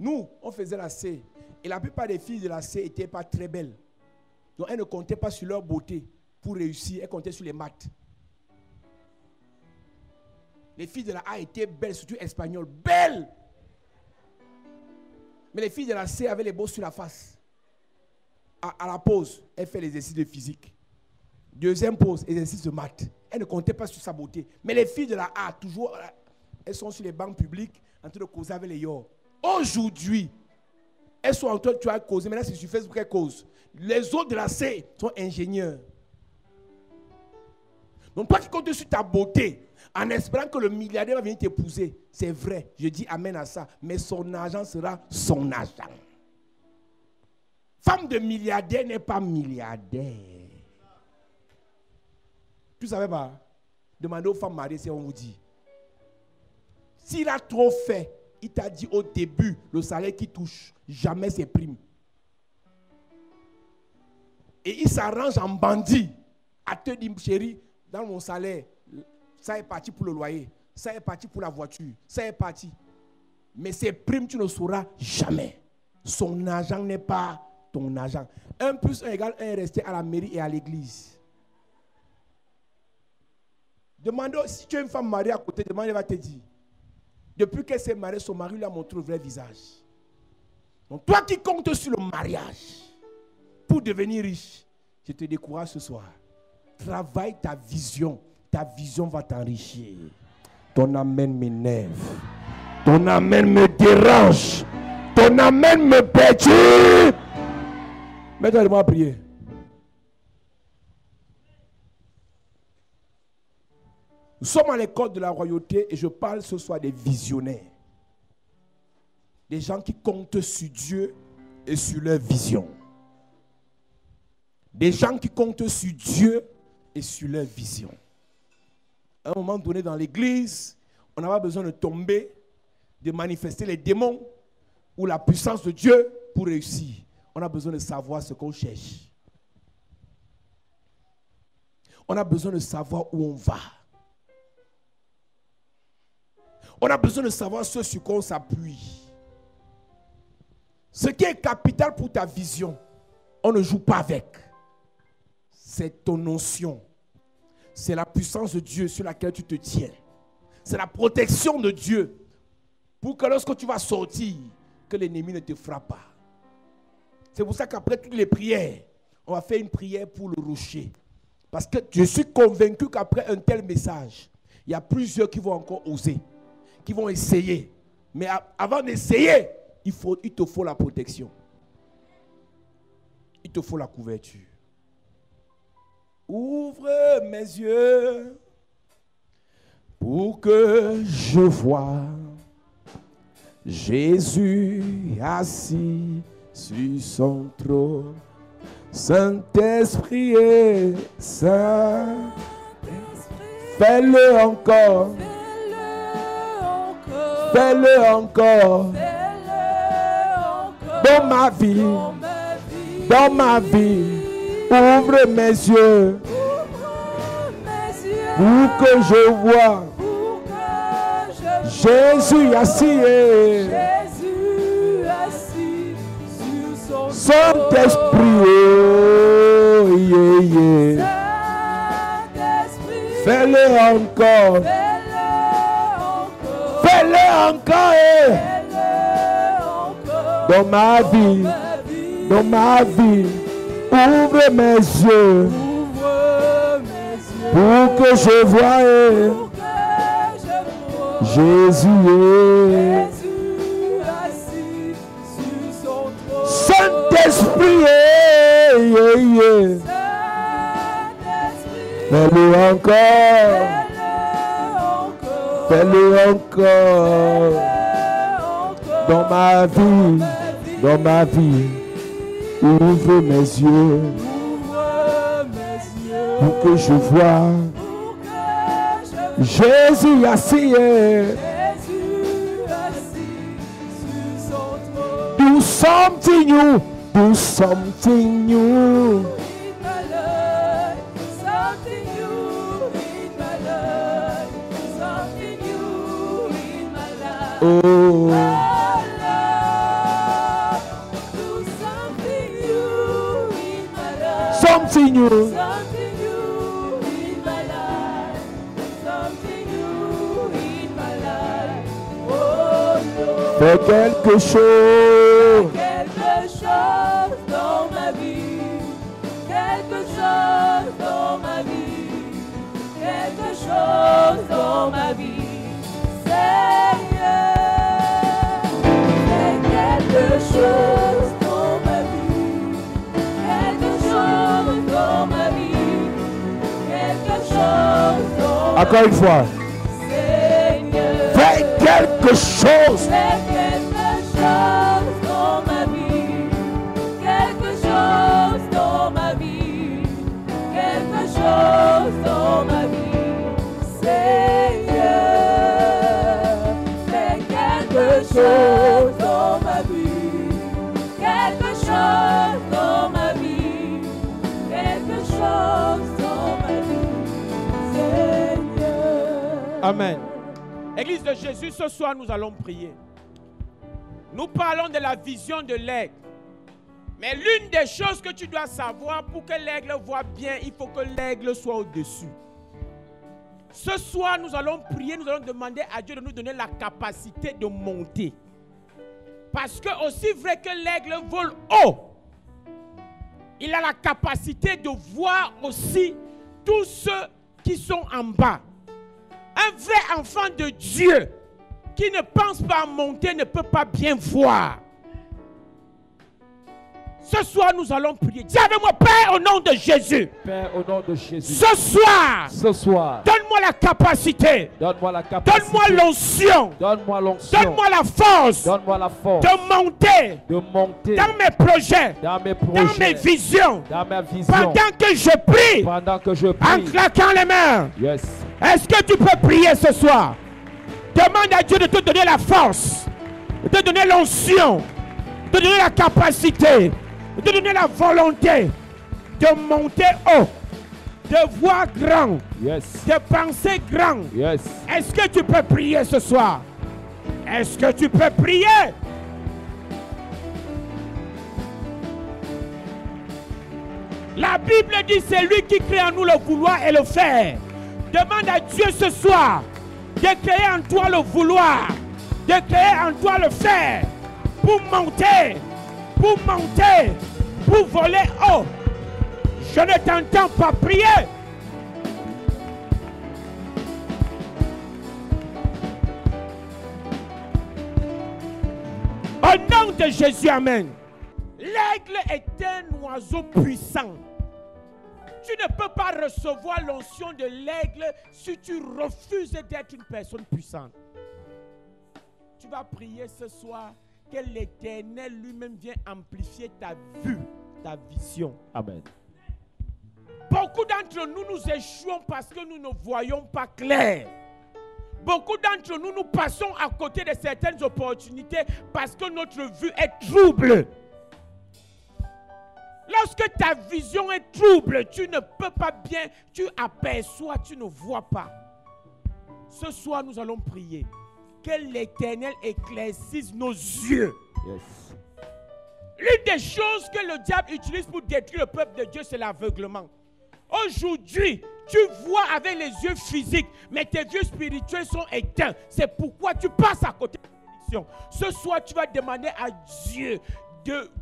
Nous, on faisait la C. Et la plupart des filles de la C n'étaient pas très belles. Donc elles ne comptaient pas sur leur beauté pour réussir. Elles comptaient sur les maths. Les filles de la A étaient belles, surtout espagnoles. Belles! Mais les filles de la C avaient les bosses sur la face. À la pause, elle fait l'exercice de physique. Deuxième pause, exercice de maths. Elle ne comptait pas sur sa beauté. Mais les filles de la A, toujours, elles sont sur les bancs publics en train de causer avec les yor. Aujourd'hui, elles sont en train de causer. Maintenant, c'est sur Facebook qu'elles causent. Les autres de la C sont ingénieurs. Donc, toi qui comptes sur ta beauté, en espérant que le milliardaire va venir t'épouser, c'est vrai, je dis amen à ça, mais son argent sera son argent. Femme de milliardaire n'est pas milliardaire. Tu ne savais pas? Demandez aux femmes mariées si on vous dit. S'il a trop fait, il t'a dit au début, le salaire qu'il touche, jamais ses primes. Et il s'arrange en bandit à te dire, chérie, dans mon salaire, ça est parti pour le loyer, ça est parti pour la voiture, ça est parti. Mais ses primes, tu ne sauras jamais. Son argent n'est pas ton argent. 1 + 1 = 1 est resté à la mairie et à l'église. Demande, si tu as une femme mariée à côté, demande, elle va te dire. Depuis qu'elle s'est mariée, son mari lui a montré le vrai visage. Donc toi qui comptes sur le mariage pour devenir riche, je te décourage ce soir. Travaille ta vision va t'enrichir. Ton amen m'énerve. Ton amen me dérange. Ton amen me perturbe. Mettez-moi à prier. Nous sommes à l'école de la royauté et je parle ce soir des visionnaires. Des gens qui comptent sur Dieu et sur leur vision. Des gens qui comptent sur Dieu et sur leur vision. À un moment donné dans l'église, on n'a pas besoin de tomber, de manifester les démons ou la puissance de Dieu pour réussir. On a besoin de savoir ce qu'on cherche. On a besoin de savoir où on va. On a besoin de savoir ce sur quoi on s'appuie. Ce qui est capital pour ta vision, on ne joue pas avec. C'est ton notion. C'est la puissance de Dieu sur laquelle tu te tiens. C'est la protection de Dieu. Pour que lorsque tu vas sortir, que l'ennemi ne te frappe pas. C'est pour ça qu'après toutes les prières, on va faire une prière pour le rocher. Parce que je suis convaincu qu'après un tel message, il y a plusieurs qui vont encore oser, qui vont essayer. Mais avant d'essayer, il te faut la protection. Il te faut la couverture. Ouvre mes yeux pour que je voie Jésus assis sur son trône. Saint-Esprit est saint. Fais-le encore. Fais-le encore. Dans ma vie. Dans ma vie. Ouvre mes yeux. Pour que je vois Jésus assis. Saint-Esprit, oh, yeah, yeah. Fais-le encore. Fais-le encore. Dans ma vie. Dans ma vie. Ouvre mes yeux. Pour que je voie Jésus. Saint-Esprit, fais-le encore. Fais-le encore. Dans ma vie. Dans ma vie. Ouvre mes yeux. Pour que je vois Jésus assis. Do something new. Do something new. Oh. Something new. Fais quelque chose. Quelque chose dans ma vie. Quelque chose dans ma vie. Quelque chose dans ma vie. Seigneur, fais quelque chose dans ma vie. Quelque chose dans ma vie. Quelque chose dans ma vie. Encore une fois. Seigneur, fais quelque chose. fais quelque chose dans ma vie. Quelque chose dans ma vie. Quelque chose dans ma vie. Seigneur, fais quelque chose dans ma vie. Quelque chose dans ma vie. Quelque chose dans ma vie. Seigneur. Amen. Église de Jésus, ce soir nous allons prier. Nous parlons de la vision de l'aigle. Mais l'une des choses que tu dois savoir pour que l'aigle voit bien, il faut que l'aigle soit au-dessus. Ce soir, nous allons prier, nous allons demander à Dieu de nous donner la capacité de monter. Parce que aussi vrai que l'aigle vole haut, il a la capacité de voir aussi tous ceux qui sont en bas. Un vrai enfant de Dieu qui ne pense pas à monter ne peut pas bien voir. Ce soir, nous allons prier. Dis avec moi, Père, au nom de Jésus. Père, au nom de Jésus. Ce soir, donne-moi la capacité. Donne-moi l'onction. Donne-moi l'onction. Donne-moi la force. Donne-moi la force. De monter. Dans mes projets. Dans mes visions. Dans ma vision. Pendant que je prie. En claquant les mains. Yes. Est-ce que tu peux prier ce soir? Demande à Dieu de te donner la force, de te donner l'onction, de te donner la capacité, de te donner la volonté de monter haut, de voir grand, yes, de penser grand. Yes. Est-ce que tu peux prier ce soir? Est-ce que tu peux prier? La Bible dit c'est lui qui crée en nous le vouloir et le faire. Demande à Dieu ce soir de créer en toi le vouloir, de créer en toi le faire, pour monter, pour voler haut. Je ne t'entends pas prier. Au nom de Jésus, amen. L'aigle est un oiseau puissant. Tu ne peux pas recevoir l'onction de l'aigle si tu refuses d'être une personne puissante. Tu vas prier ce soir que l'Éternel lui-même vienne amplifier ta vue, ta vision. Amen. Beaucoup d'entre nous, nous échouons parce que nous ne voyons pas clair. Beaucoup d'entre nous, nous passons à côté de certaines opportunités parce que notre vue est trouble. Lorsque ta vision est trouble, tu ne peux pas bien, tu aperçois, tu ne vois pas. Ce soir, nous allons prier que l'Éternel éclaircisse nos yeux. Yes. L'une des choses que le diable utilise pour détruire le peuple de Dieu, c'est l'aveuglement. Aujourd'hui, tu vois avec les yeux physiques, mais tes yeux spirituels sont éteints. C'est pourquoi tu passes à côté de la bénédiction. Ce soir, tu vas demander à Dieu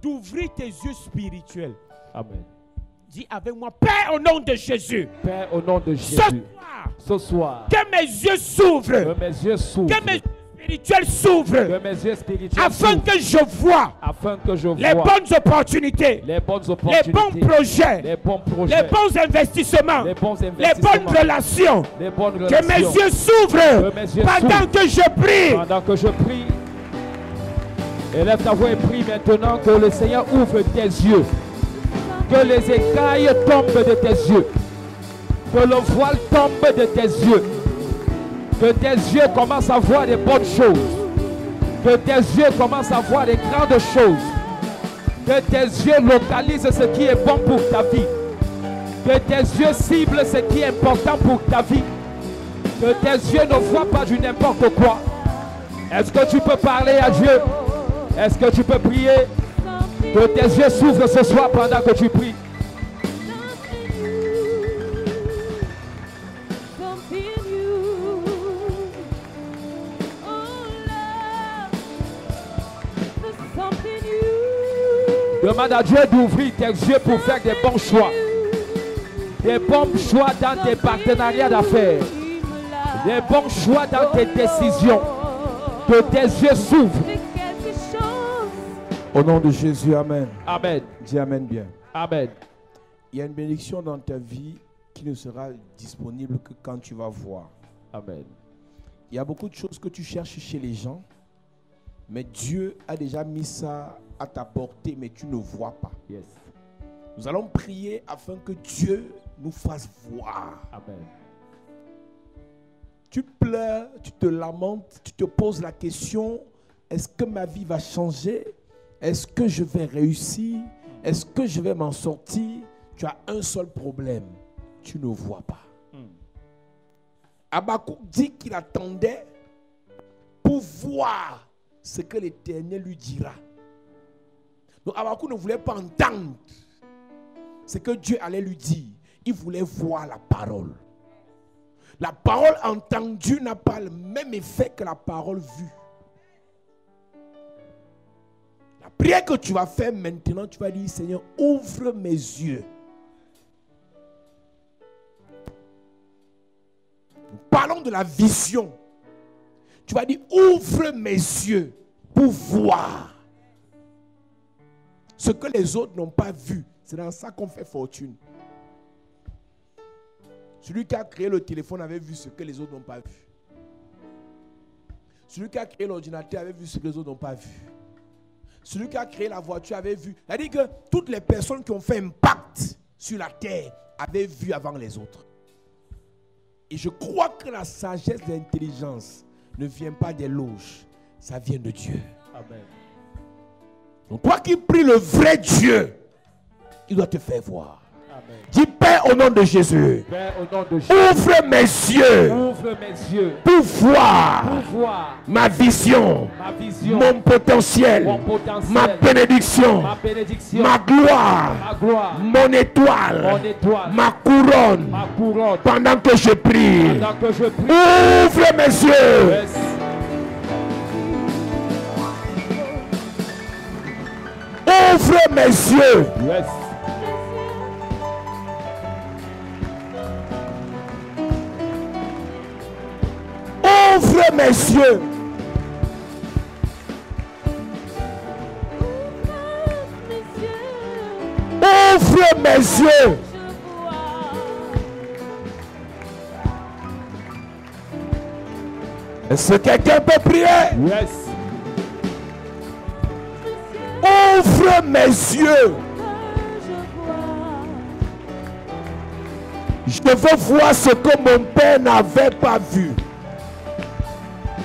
d'ouvrir tes yeux spirituels. Amen. Dis avec moi, Père, au nom de Jésus. Père, au nom de Jésus. Ce soir, ce soir, que mes yeux s'ouvrent. que mes yeux s'ouvrent. Que mes yeux spirituels s'ouvrent. Que mes yeux spirituels Afin s'ouvrent. que je vois Afin que je les vois bonnes opportunités. les bonnes Les opportunités. bons projets. Les bons projets. Les bons investissements. Les bons Les investissements. bonnes relations. Les bonnes Que mes relations. yeux s'ouvrent Que mes yeux pendant s'ouvrent. que je prie. Pendant que je prie, élève ta voix et prie maintenant que le Seigneur ouvre tes yeux. Que les écailles tombent de tes yeux. Que le voile tombe de tes yeux. Que tes yeux commencent à voir des bonnes choses. Que tes yeux commencent à voir des grandes choses. Que tes yeux localisent ce qui est bon pour ta vie. Que tes yeux ciblent ce qui est important pour ta vie. Que tes yeux ne voient pas du n'importe quoi. Est-ce que tu peux parler à Dieu? Est-ce que tu peux prier? Que tes yeux s'ouvrent ce soir pendant que tu pries. Demande à Dieu d'ouvrir tes yeux pour faire des bons choix. Des bons choix dans tes partenariats d'affaires. Des bons choix dans tes décisions. Que tes yeux s'ouvrent. Au nom de Jésus, amen. Amen. Dis amen bien. Amen. Il y a une bénédiction dans ta vie qui ne sera disponible que quand tu vas voir. Amen. Il y a beaucoup de choses que tu cherches chez les gens, mais Dieu a déjà mis ça à ta portée, mais tu ne vois pas. Yes. Nous allons prier afin que Dieu nous fasse voir. Amen. Tu pleures, tu te lamentes, tu te poses la question, est-ce que ma vie va changer? Est-ce que je vais réussir? Est-ce que je vais m'en sortir? Tu as un seul problème, tu ne vois pas. Habakkuk dit qu'il attendait pour voir ce que l'Éternel lui dira. Donc Habakkuk ne voulait pas entendre ce que Dieu allait lui dire. Il voulait voir la parole. La parole entendue n'a pas le même effet que la parole vue. La prière que tu vas faire maintenant, tu vas dire, Seigneur, ouvre mes yeux. Nous parlons de la vision. Tu vas dire, ouvre mes yeux pour voir ce que les autres n'ont pas vu. C'est dans ça qu'on fait fortune. Celui qui a créé le téléphone avait vu ce que les autres n'ont pas vu. Celui qui a créé l'ordinateur avait vu ce que les autres n'ont pas vu. Celui qui a créé la voiture avait vu. C'est-à-dire que toutes les personnes qui ont fait impact sur la terre avaient vu avant les autres. Et je crois que la sagesse et l'intelligence ne vient pas des loges. Ça vient de Dieu. Amen. Donc toi qui pries le vrai Dieu, il doit te faire voir. Amen. Dis, Père, Père, au nom de Jésus, Père, au nom de Jésus, ouvre mes yeux ouvre mes yeux pour voir pour voir ma vision, ma vision, mon potentiel, mon potentiel, ma bénédiction, ma bénédiction, ma gloire, ma gloire, mon étoile, mon étoile, ma couronne. ma couronne. Pendant que je prie, Pendant que je prie, ouvre mes yeux. yes. Ouvre mes yeux. Yes. Ouvre mes yeux. Ouvre mes yeux. Est-ce que quelqu'un peut prier? Yes. Ouvre mes yeux. Je veux voir ce que mon père n'avait pas vu.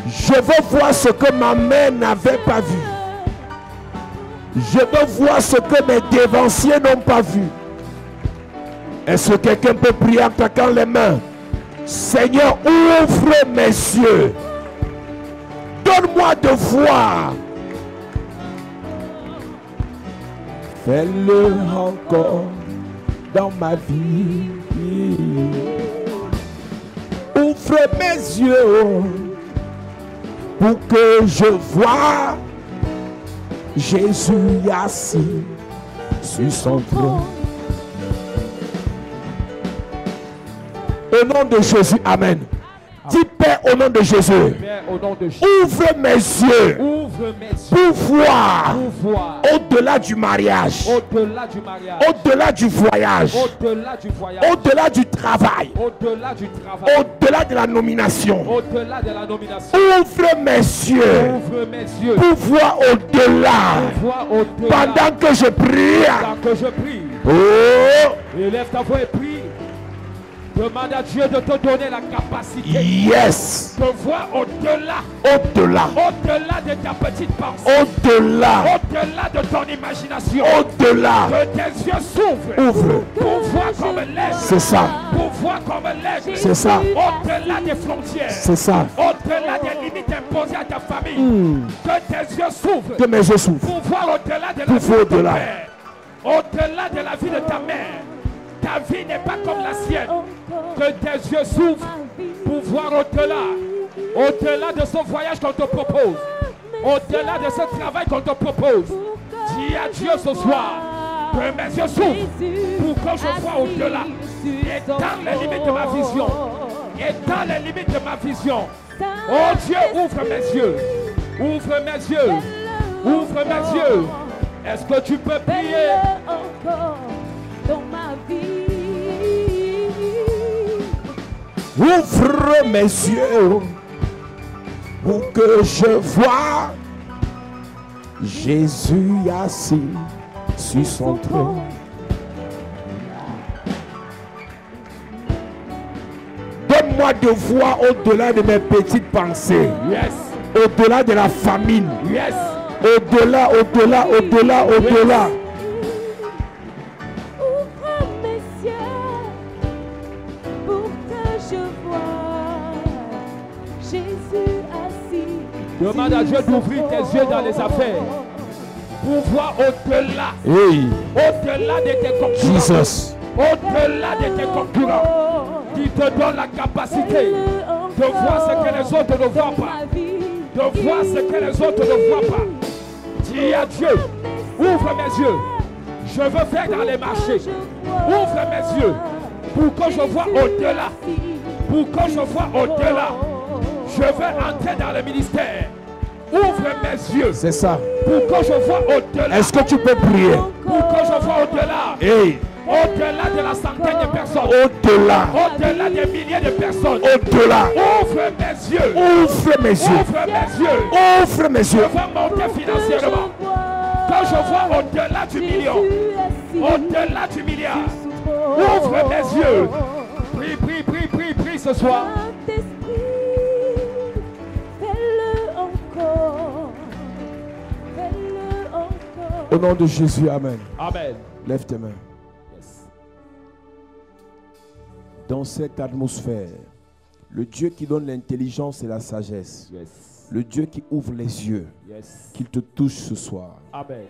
Je veux voir ce que ma mère n'avait pas vu. Je veux voir ce que mes dévanciers n'ont pas vu. Est-ce que quelqu'un peut prier en claquant les mains? Seigneur, ouvre mes yeux. Donne-moi de voir. Fais-le encore dans ma vie. Ouvre mes yeux pour que je voie Jésus assis sur son trône. Au nom de Jésus, amen. Dis Père, au nom de Jésus, Père, au nom de Jésus, ouvre mes yeux ouvre mes yeux pour voir pour voir au-delà du mariage, au-delà du mariage, au-delà du voyage, au-delà du voyage, au-delà du travail, au-delà du travail, au-delà de la nomination. au-delà de la nomination. Ouvre mes yeux Ouvre mes yeux pour voir au-delà pour voir au-delà. pendant que je prie. Pendant que je prie, Oh, élève ta voix et prie. Demande à Dieu de te donner la capacité yes. de voir au-delà, Au-delà, au-delà de ta petite pensée, au-delà, au-delà de ton imagination. au-delà. Que tes yeux s'ouvrent Ouvre. pour voir comme l'aigle, C'est ça, pour voir comme l'aigle, c'est ça, au-delà des frontières, c'est ça. au-delà des limites imposées à ta famille. Que tes yeux s'ouvrent Que mes yeux s'ouvrent. pour voir au-delà de la Pour vie voir de ton au-delà. père, au-delà de la vie de ta mère. Ta vie n'est pas comme la sienne. Que tes yeux s'ouvrent pour voir au-delà. Au-delà de ce voyage qu'on te propose. Au-delà de ce travail qu'on te propose. Dis à Dieu ce soir que mes yeux s'ouvrent pour que je vois au-delà. Et dans les limites de ma vision. Et dans les limites de ma vision. Oh Dieu, ouvre mes yeux. Ouvre mes yeux. Ouvre mes yeux. Est-ce que tu peux prier? Encore dans ma vie. Ouvre mes yeux pour que je voie Jésus assis sur son trône. Donne-moi de voir au-delà de mes petites pensées, Yes. au-delà de la famine, Yes. au-delà, au-delà, au-delà, au-delà. Ouvre mes yeux pour que je vois Jésus assis. Demande à Dieu d'ouvrir tes yeux dans les affaires pour voir au-delà, Hey, au-delà de tes concurrents, Jesus. au-delà de tes concurrents, qui te donne la capacité de voir ce que les autres ne voient pas, de voir ce que les autres ne voient pas. Dis à Dieu, ouvre mes yeux, je veux faire dans les marchés, ouvre mes yeux pour que je vois au-delà, pour que je vois au-delà. Je veux entrer dans le ministère. Ouvre mes yeux C'est ça. pour que je vois au-delà. Est-ce que tu peux prier? Pour que je vois au-delà. Hey, Au-delà de la centaine de personnes. au-delà, Au-delà des milliers de personnes. au-delà. Ouvre mes yeux. Ouvre mes yeux. Ouvre mes yeux. Ouvre mes Je yeux. veux monter financièrement. Quand je vois au-delà du million, au-delà du milliard, ouvre mes yeux. Prie, prie, prie, prie, prie ce soir. Saint-Esprit, fais-le encore. Fais-le encore. Au nom de Jésus, amen. Amen. Lève tes mains. Yes. dans cette atmosphère, le Dieu qui donne l'intelligence et la sagesse, Yes. le Dieu qui ouvre les yeux, Yes. qu'il te touche ce soir. Amen.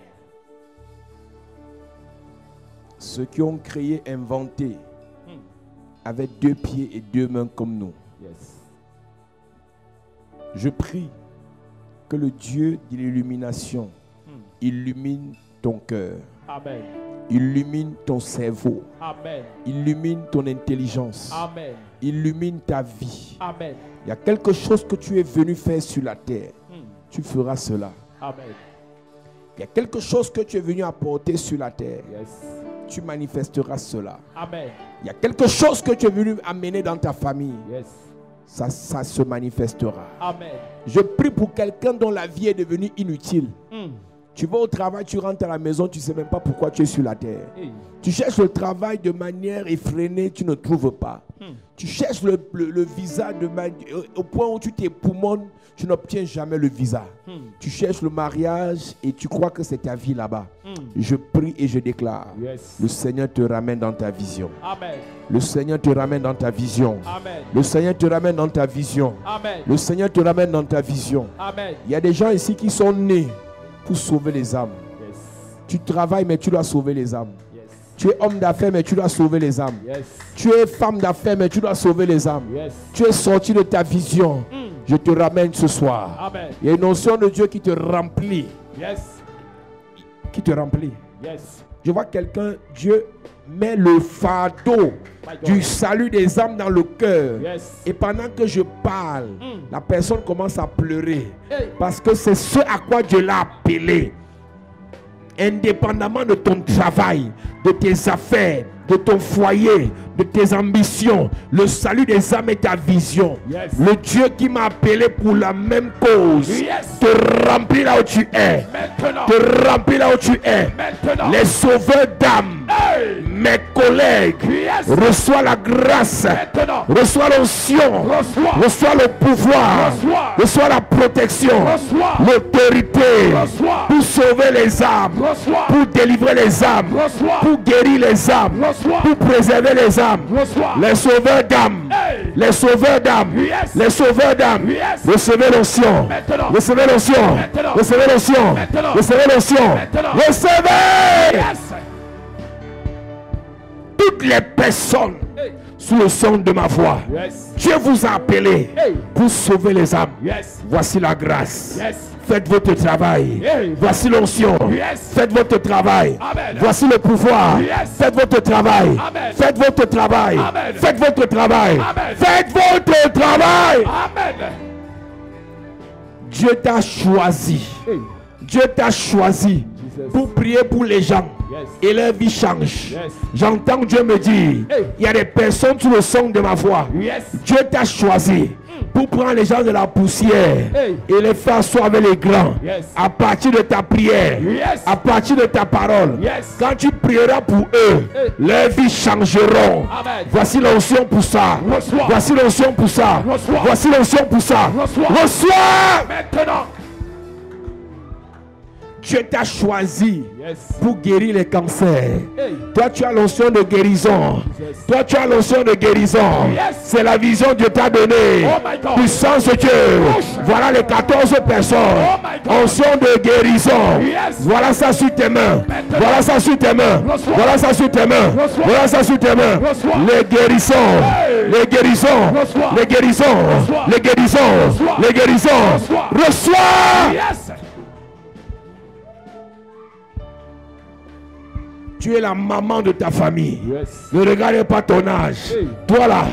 Ceux qui ont créé, inventé, avec 2 pieds et 2 mains comme nous, Yes. je prie que le Dieu de l'illumination illumine ton cœur, Amen. illumine ton cerveau, Amen. illumine ton intelligence, Amen. illumine ta vie. Amen. Il y a quelque chose que tu es venu faire sur la terre. Tu feras cela. Amen. Il y a quelque chose que tu es venu apporter sur la terre. Yes. Tu manifesteras cela. Amen. Il y a quelque chose que tu es venu amener dans ta famille. Yes. Ça se manifestera. Amen. Je prie pour quelqu'un dont la vie est devenue inutile. Tu vas au travail, tu rentres à la maison, tu ne sais même pas pourquoi tu es sur la terre. Hey. Tu cherches le travail de manière effrénée, tu ne trouves pas. Tu cherches le visa au point où tu t'époumones, tu n'obtiens jamais le visa. Tu cherches le mariage et tu crois que c'est ta vie là-bas. Je prie et je déclare, Yes. le Seigneur te ramène dans ta vision. Amen. Le Seigneur te ramène dans ta vision. Amen. Le Seigneur te ramène dans ta vision. Amen. Le Seigneur te ramène dans ta vision. Amen. Il y a des gens ici qui sont nés pour sauver les âmes. Yes. Tu travailles mais tu dois sauver les âmes. Yes. Tu es homme d'affaires mais tu dois sauver les âmes. Yes. Tu es femme d'affaires mais tu dois sauver les âmes. Yes. Tu es sorti de ta vision. Je te ramène ce soir. Amen. Il y a une notion de Dieu qui te remplit. Yes. Qui te remplit. Yes. Je vois quelqu'un, Dieu met le fardeau du salut des âmes dans le cœur. Yes. Et pendant que je parle, la personne commence à pleurer. Hey. Parce que c'est ce à quoi Dieu l'a appelé. Indépendamment de ton travail, de tes affaires, de ton foyer, de tes ambitions, le salut des âmes est ta vision. Yes. Le Dieu qui m'a appelé pour la même cause Yes. te remplit là où tu es. Maintenant. Te remplit là où tu es. Maintenant. Les sauveurs d'âmes, Hey. mes collègues, Yes. reçois la grâce, Maintenant. reçois l'onction, Reçois. reçois le pouvoir, Reçois. reçois la protection, Reçois. l'autorité Reçois. pour sauver les âmes, Reçois. pour délivrer les âmes, Reçois. pour guérir les âmes, Reçois. pour préserver les âmes. Reçois. Les sauveurs d'âmes, Hey. les sauveurs d'âmes, Yes. les sauveurs d'âmes, Yes. recevez l'onction, Maintenant. recevez l'onction, Maintenant. recevez l'onction, Maintenant. recevez l'onction, Maintenant. recevez. Yes. Toutes les personnes Hey. sous le son de ma voix, Yes. Dieu vous a appelé Hey. pour sauver les âmes. Yes. Voici la grâce. Yes. Faites votre travail. Hey. Voici l'onction. Yes. Faites votre travail. Amen. Voici le pouvoir. Yes. Faites votre travail. Amen. Faites votre travail. Amen. Faites votre travail. Amen. Faites votre travail. Amen. Dieu t'a choisi. Hey. Dieu t'a choisi pour prier pour les gens. Yes. Et leur vie change. Yes. J'entends Dieu me dire, Hey. il y a des personnes sous le son de ma voix. Yes. Dieu t'a choisi pour prendre les gens de la poussière Hey. et les faire asseoir avec les grands. Yes. À partir de ta prière, Yes. à partir de ta parole, Yes. quand tu prieras pour eux, Hey. leurs vies changeront. Amen. Voici l'onction pour ça. Reçois. Voici l'onction pour ça. Reçois. Voici l'onction pour ça. Reçois. Reçois. Maintenant. Dieu t'a choisi Yes. pour guérir les cancers. Hey. Toi, tu as l'onction de guérison. Jesus. Toi, tu as l'onction de guérison. Yes. C'est la vision que Dieu t'a donnée. Oh my God. Puissance de Dieu. Voilà les 14 personnes. Oh my God. Onction de guérison. Yes. Voilà ça sur tes mains. Maintenant. Voilà ça sur tes mains. Reçois. Voilà ça sur tes mains. Reçois. Voilà ça sur tes mains. Reçois. Les guérissons. Hey. Les guérissons. Reçois. Les guérissons. Reçois. Les guérissons. Reçois. Les guérissons. Reçois. Reçois. Yes. Tu es la maman de ta famille. Yes. Ne regardez pas ton âge. Hey. Toi là,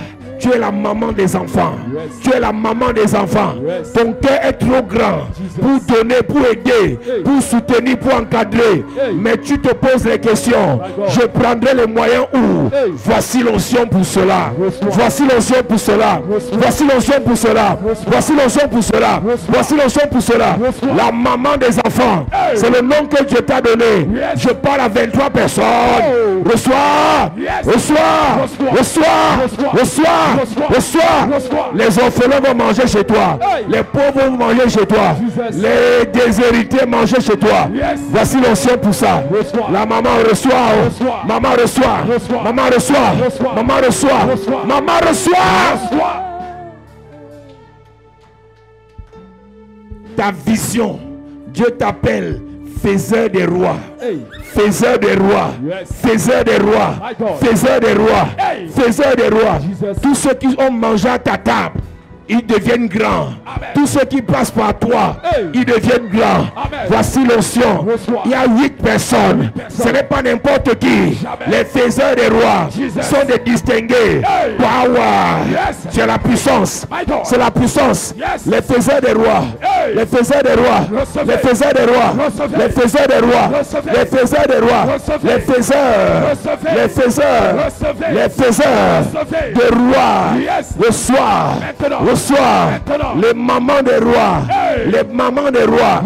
tu es la maman des enfants. Yes. Tu es la maman des enfants. Yes. Ton cœur est trop grand Jesus. pour donner, pour aider, Hey. pour soutenir, pour encadrer. Hey. Mais tu te poses les questions. My God. Je prendrai les moyens où? Hey. Voici l'onction pour cela. Reçois. Voici l'onction pour cela. Reçois. Voici l'onction pour cela. Reçois. Voici l'onction pour cela. Reçois. Voici l'onction pour cela. Reçois. La maman des enfants. Hey. C'est le nom que Dieu t'a donné. Yes. Je parle à 23 personnes. Oh. Reçois. Yes. Reçois. Reçois. Reçois. Reçois. Reçois. Reçois. Les orphelins vont manger chez toi. Les pauvres vont manger chez toi. Les déshérités manger chez toi. Voici l'onction pour ça. La maman reçoit. Maman reçoit. Maman reçoit. Maman reçoit. Maman reçoit. Ta vision, Dieu t'appelle faiseur des rois. Faiseur des rois. Faiseur des rois. Faiseur des rois. Faiseur des rois. Tous ceux qui ont mangé à ta table, ils deviennent grands. Tous ceux qui passent par toi, ils deviennent grands. Voici l'onction. Il y a 8 personnes. Ce n'est pas n'importe qui. Les faiseurs des rois sont des distingués. Power. C'est la puissance. C'est la puissance. Les faiseurs des rois. Les faiseurs des rois. Les faiseurs des rois. Les faiseurs des rois. Les faiseurs des rois. Les faiseurs. Les faiseurs. Les faiseurs des rois. Reçois. Les mamans des rois, les mamans des rois,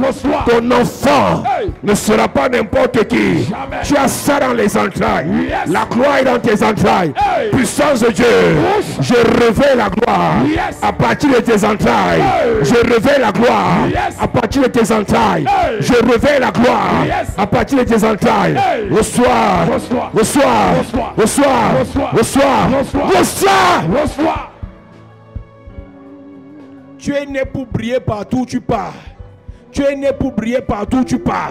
ton enfant ne sera pas n'importe qui. Tu as ça dans les entrailles. La gloire est dans tes entrailles. Puissance de Dieu, je révèle la gloire à partir de tes entrailles. Je révèle la gloire à partir de tes entrailles. Je révèle la gloire à partir de tes entrailles. Reçois, reçois, reçois, reçois. Tu es né pour briller partout où tu pars. Tu es né pour briller partout où tu pars.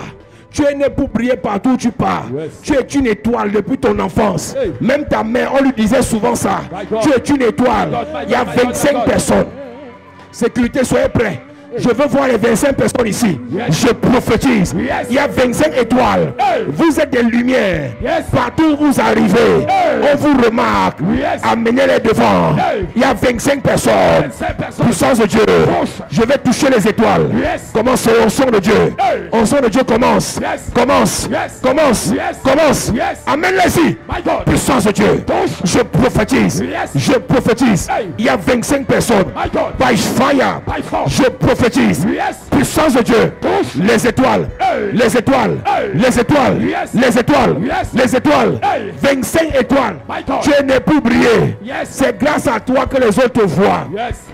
Tu es né pour briller partout où tu pars. Tu es une étoile depuis ton enfance. Même ta mère, on lui disait souvent ça. Tu es une étoile. Il y a 25 personnes. Sécurité, soyez prêts. Je veux voir les 25 personnes ici. Je prophétise. Il y a 25 étoiles. Vous êtes des lumières. Partout où vous arrivez, on vous remarque. Amenez-les devant. Il y a 25 personnes. Puissance de Dieu. Je vais toucher les étoiles. Commence l'onction de Dieu. L'onction de Dieu commence. Commence. Amène-les-y. Puissance de Dieu. Je prophétise. Je prophétise. Il y a 25 personnes. By fire. Je prophétise. Puissance de Dieu. Les étoiles. Les étoiles. Les étoiles. Les étoiles. Les étoiles. 25 étoiles. Tu es né pour briller. C'est grâce à toi que les autres te voient.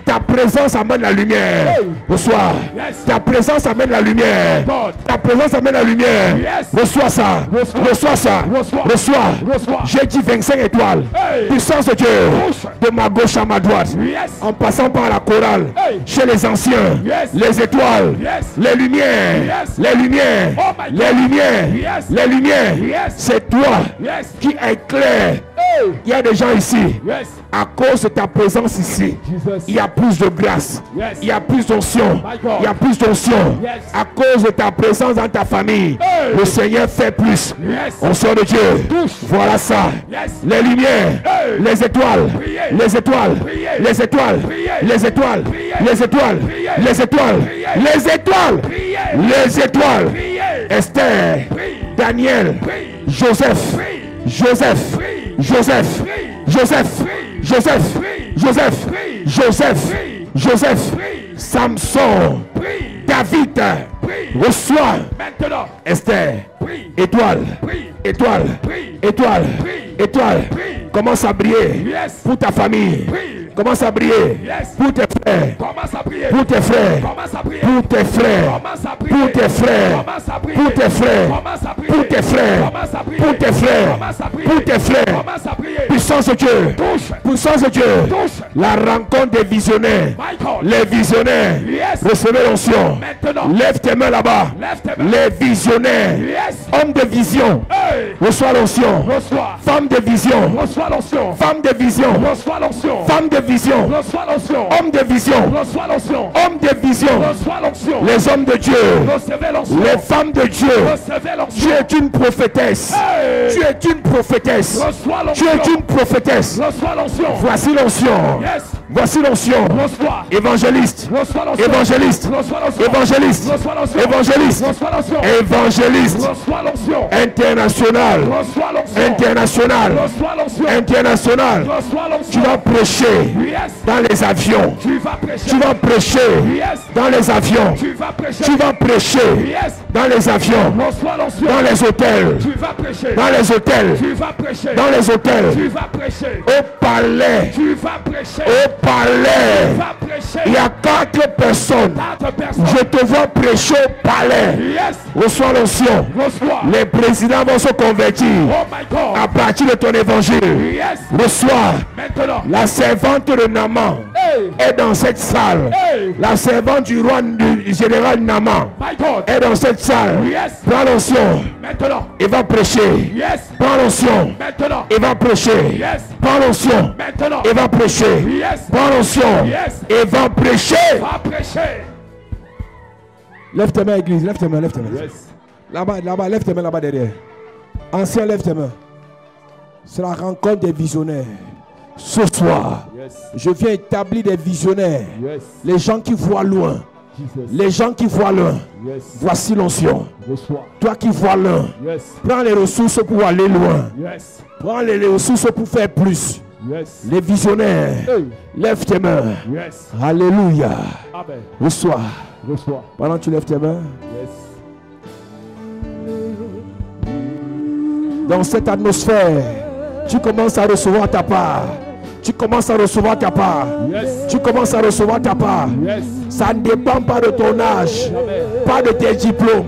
Ta présence amène la lumière. Reçois. Ta présence amène la lumière. Ta présence amène la lumière. Reçois ça. Reçois ça. Reçois. J'ai dit 25 étoiles. Puissance de Dieu. De ma gauche à ma droite. En passant par la chorale. Chez les anciens. Les étoiles, les lumières, les lumières, les lumières, les lumières. C'est toi qui éclaire. Il y a des gens ici. À cause de ta présence ici, il y a plus de grâce. Il y a plus d'onction. Il y a plus d'onction. À cause de ta présence dans ta famille, le Seigneur fait plus. Onction de Dieu. Voilà ça. Les lumières, les étoiles, les étoiles, les étoiles, les étoiles, les étoiles, les étoiles, les étoiles, les étoiles. Esther, Daniel, Joseph, Joseph, Joseph, Joseph, Joseph, Joseph, Joseph, Joseph, Samson, David, reçois maintenant. Esther, étoile, étoile, étoile, étoile. Commence à briller pour ta famille. Commence à briller pour tes frères. Pour tes frères. Pour tes frères. Pour tes frères. Pour tes frères. Pour tes frères. Pour tes frères. Pour tes frères. Puissance de Dieu. Puissance de Dieu. La rencontre des visionnaires. Les visionnaires. Recevez l'onction. Lève tes mains là-bas. Les visionnaires. Hommes de vision. Reçois l'onction. Femme de vision. Femme de vision. Femme de vision. Homme de vision. Homme de vision. Les hommes de Dieu. Les femmes de Dieu. Tu es une prophétesse. Tu es une prophétesse. Tu es une prophétesse. Voici l'onction. Voici l'onction. Évangéliste. Évangéliste. Évangéliste. Évangéliste. Évangéliste. International. International. International. Tu Tu vas prêcher dans les avions. Tu vas prêcher dans les avions. Tu vas prêcher dans les avions. Dans les hôtels. Dans les hôtels. Dans les hôtels. Au palais. Au palais. Il y a 4 personnes. Je te vois prêcher au palais. Reçois l'onction. Les présidents vont se convertir à partir de ton évangile. Reçois. La servante de Naaman est dans cette salle. La servante du roi du général Naaman est dans cette salle. Prends l'onction. Il va prêcher. Prends l'onction. Il va prêcher. Prends l'onction. Il va prêcher. Prends l'onction. Il va prêcher. Lève tes mains, église. Lève tes mains. Lève tes mains. Là-bas, là-bas. Lève tes mains là-bas derrière. Ancien, lève tes mains. C'est la rencontre des visionnaires. Ce soir, je viens établir des visionnaires. Les gens qui voient loin. Les gens qui voient loin. Voici l'onction. Toi qui vois loin. Prends les ressources pour aller loin. Prends les ressources pour faire plus. Les visionnaires. Lève tes mains. Alléluia. Reçois. Pendant que tu lèves tes mains. Dans cette atmosphère, tu commences à recevoir ta part. Tu commences à recevoir ta part. Tu commences à recevoir ta part. Ça ne dépend pas de ton âge, pas de tes diplômes,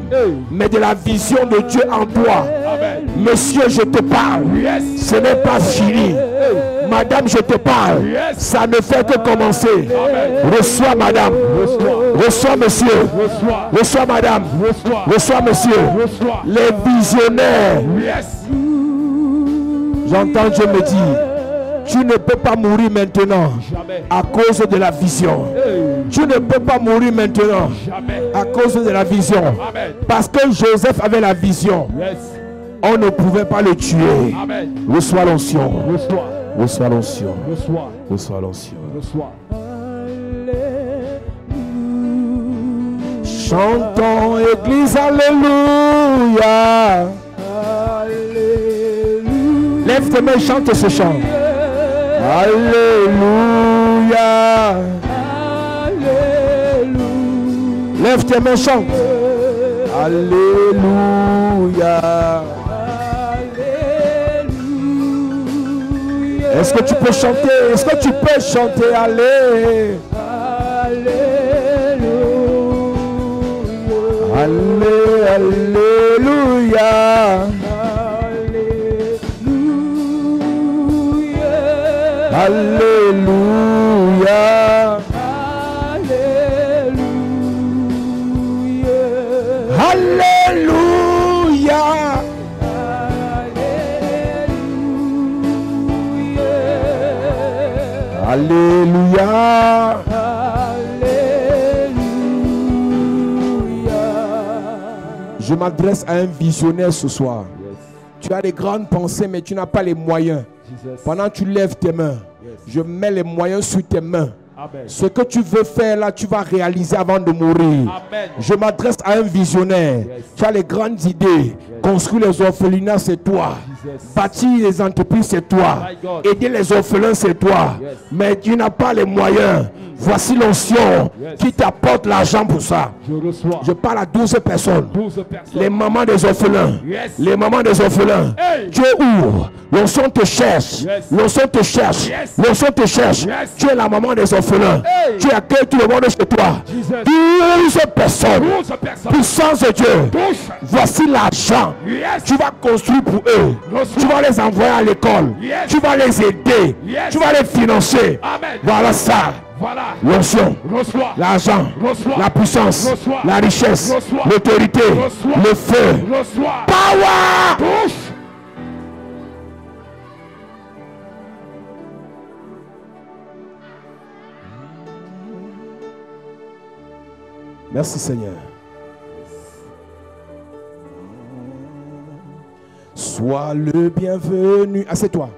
mais de la vision de Dieu en toi. Monsieur, je te parle. Ce n'est pas fini. Madame, je te parle. Ça ne fait que commencer. Reçois, madame. Reçois, monsieur. Reçois, madame. Reçois, monsieur. Les visionnaires. J'entends Dieu me dire, tu ne peux pas mourir maintenant à cause de la vision. Tu ne peux pas mourir maintenant à cause de la vision. Parce que Joseph avait la vision. On ne pouvait pas le tuer. Reçois l'onction. Reçois l'onction. Reçois l'onction. Chantons Église, alléluia. Lève tes mains, chante ce chant. Alléluia. Lève tes mains, chante. Alléluia. Est-ce que tu peux chanter? Est-ce que tu peux chanter? Allez. Alléluia. Alléluia. Alléluia. Alléluia. Alléluia. Je m'adresse à un visionnaire ce soir. Tu as des grandes pensées, mais tu n'as pas les moyens. Pendant que tu lèves tes mains, je mets les moyens sur tes mains. Amen. Ce que tu veux faire là, tu vas réaliser avant de mourir. Amen. Je m'adresse à un visionnaire. Tu as les grandes idées. Construire les orphelinats, c'est toi. Bâtir les entreprises, c'est toi. Aider les orphelins, c'est toi. Mais tu n'as pas les moyens. Voici l'onction qui t'apporte l'argent pour ça. Je parle à 12 personnes. Les mamans des orphelins. Les mamans des orphelins. Dieu ouvre. L'onction te cherche. L'onction te cherche. L'onction te cherche. Tu es la maman des orphelins. Tu accueilles tout le monde chez toi. 12 personnes. Puissance de Dieu. Voici l'argent. Tu vas construire pour eux. Tu vas les envoyer à l'école. Tu vas les aider. Tu vas les financer. Voilà ça. L'onction, l'argent, la puissance, la richesse, l'autorité, le feu. Power. Merci Seigneur. Sois le bienvenu. Assieds-toi.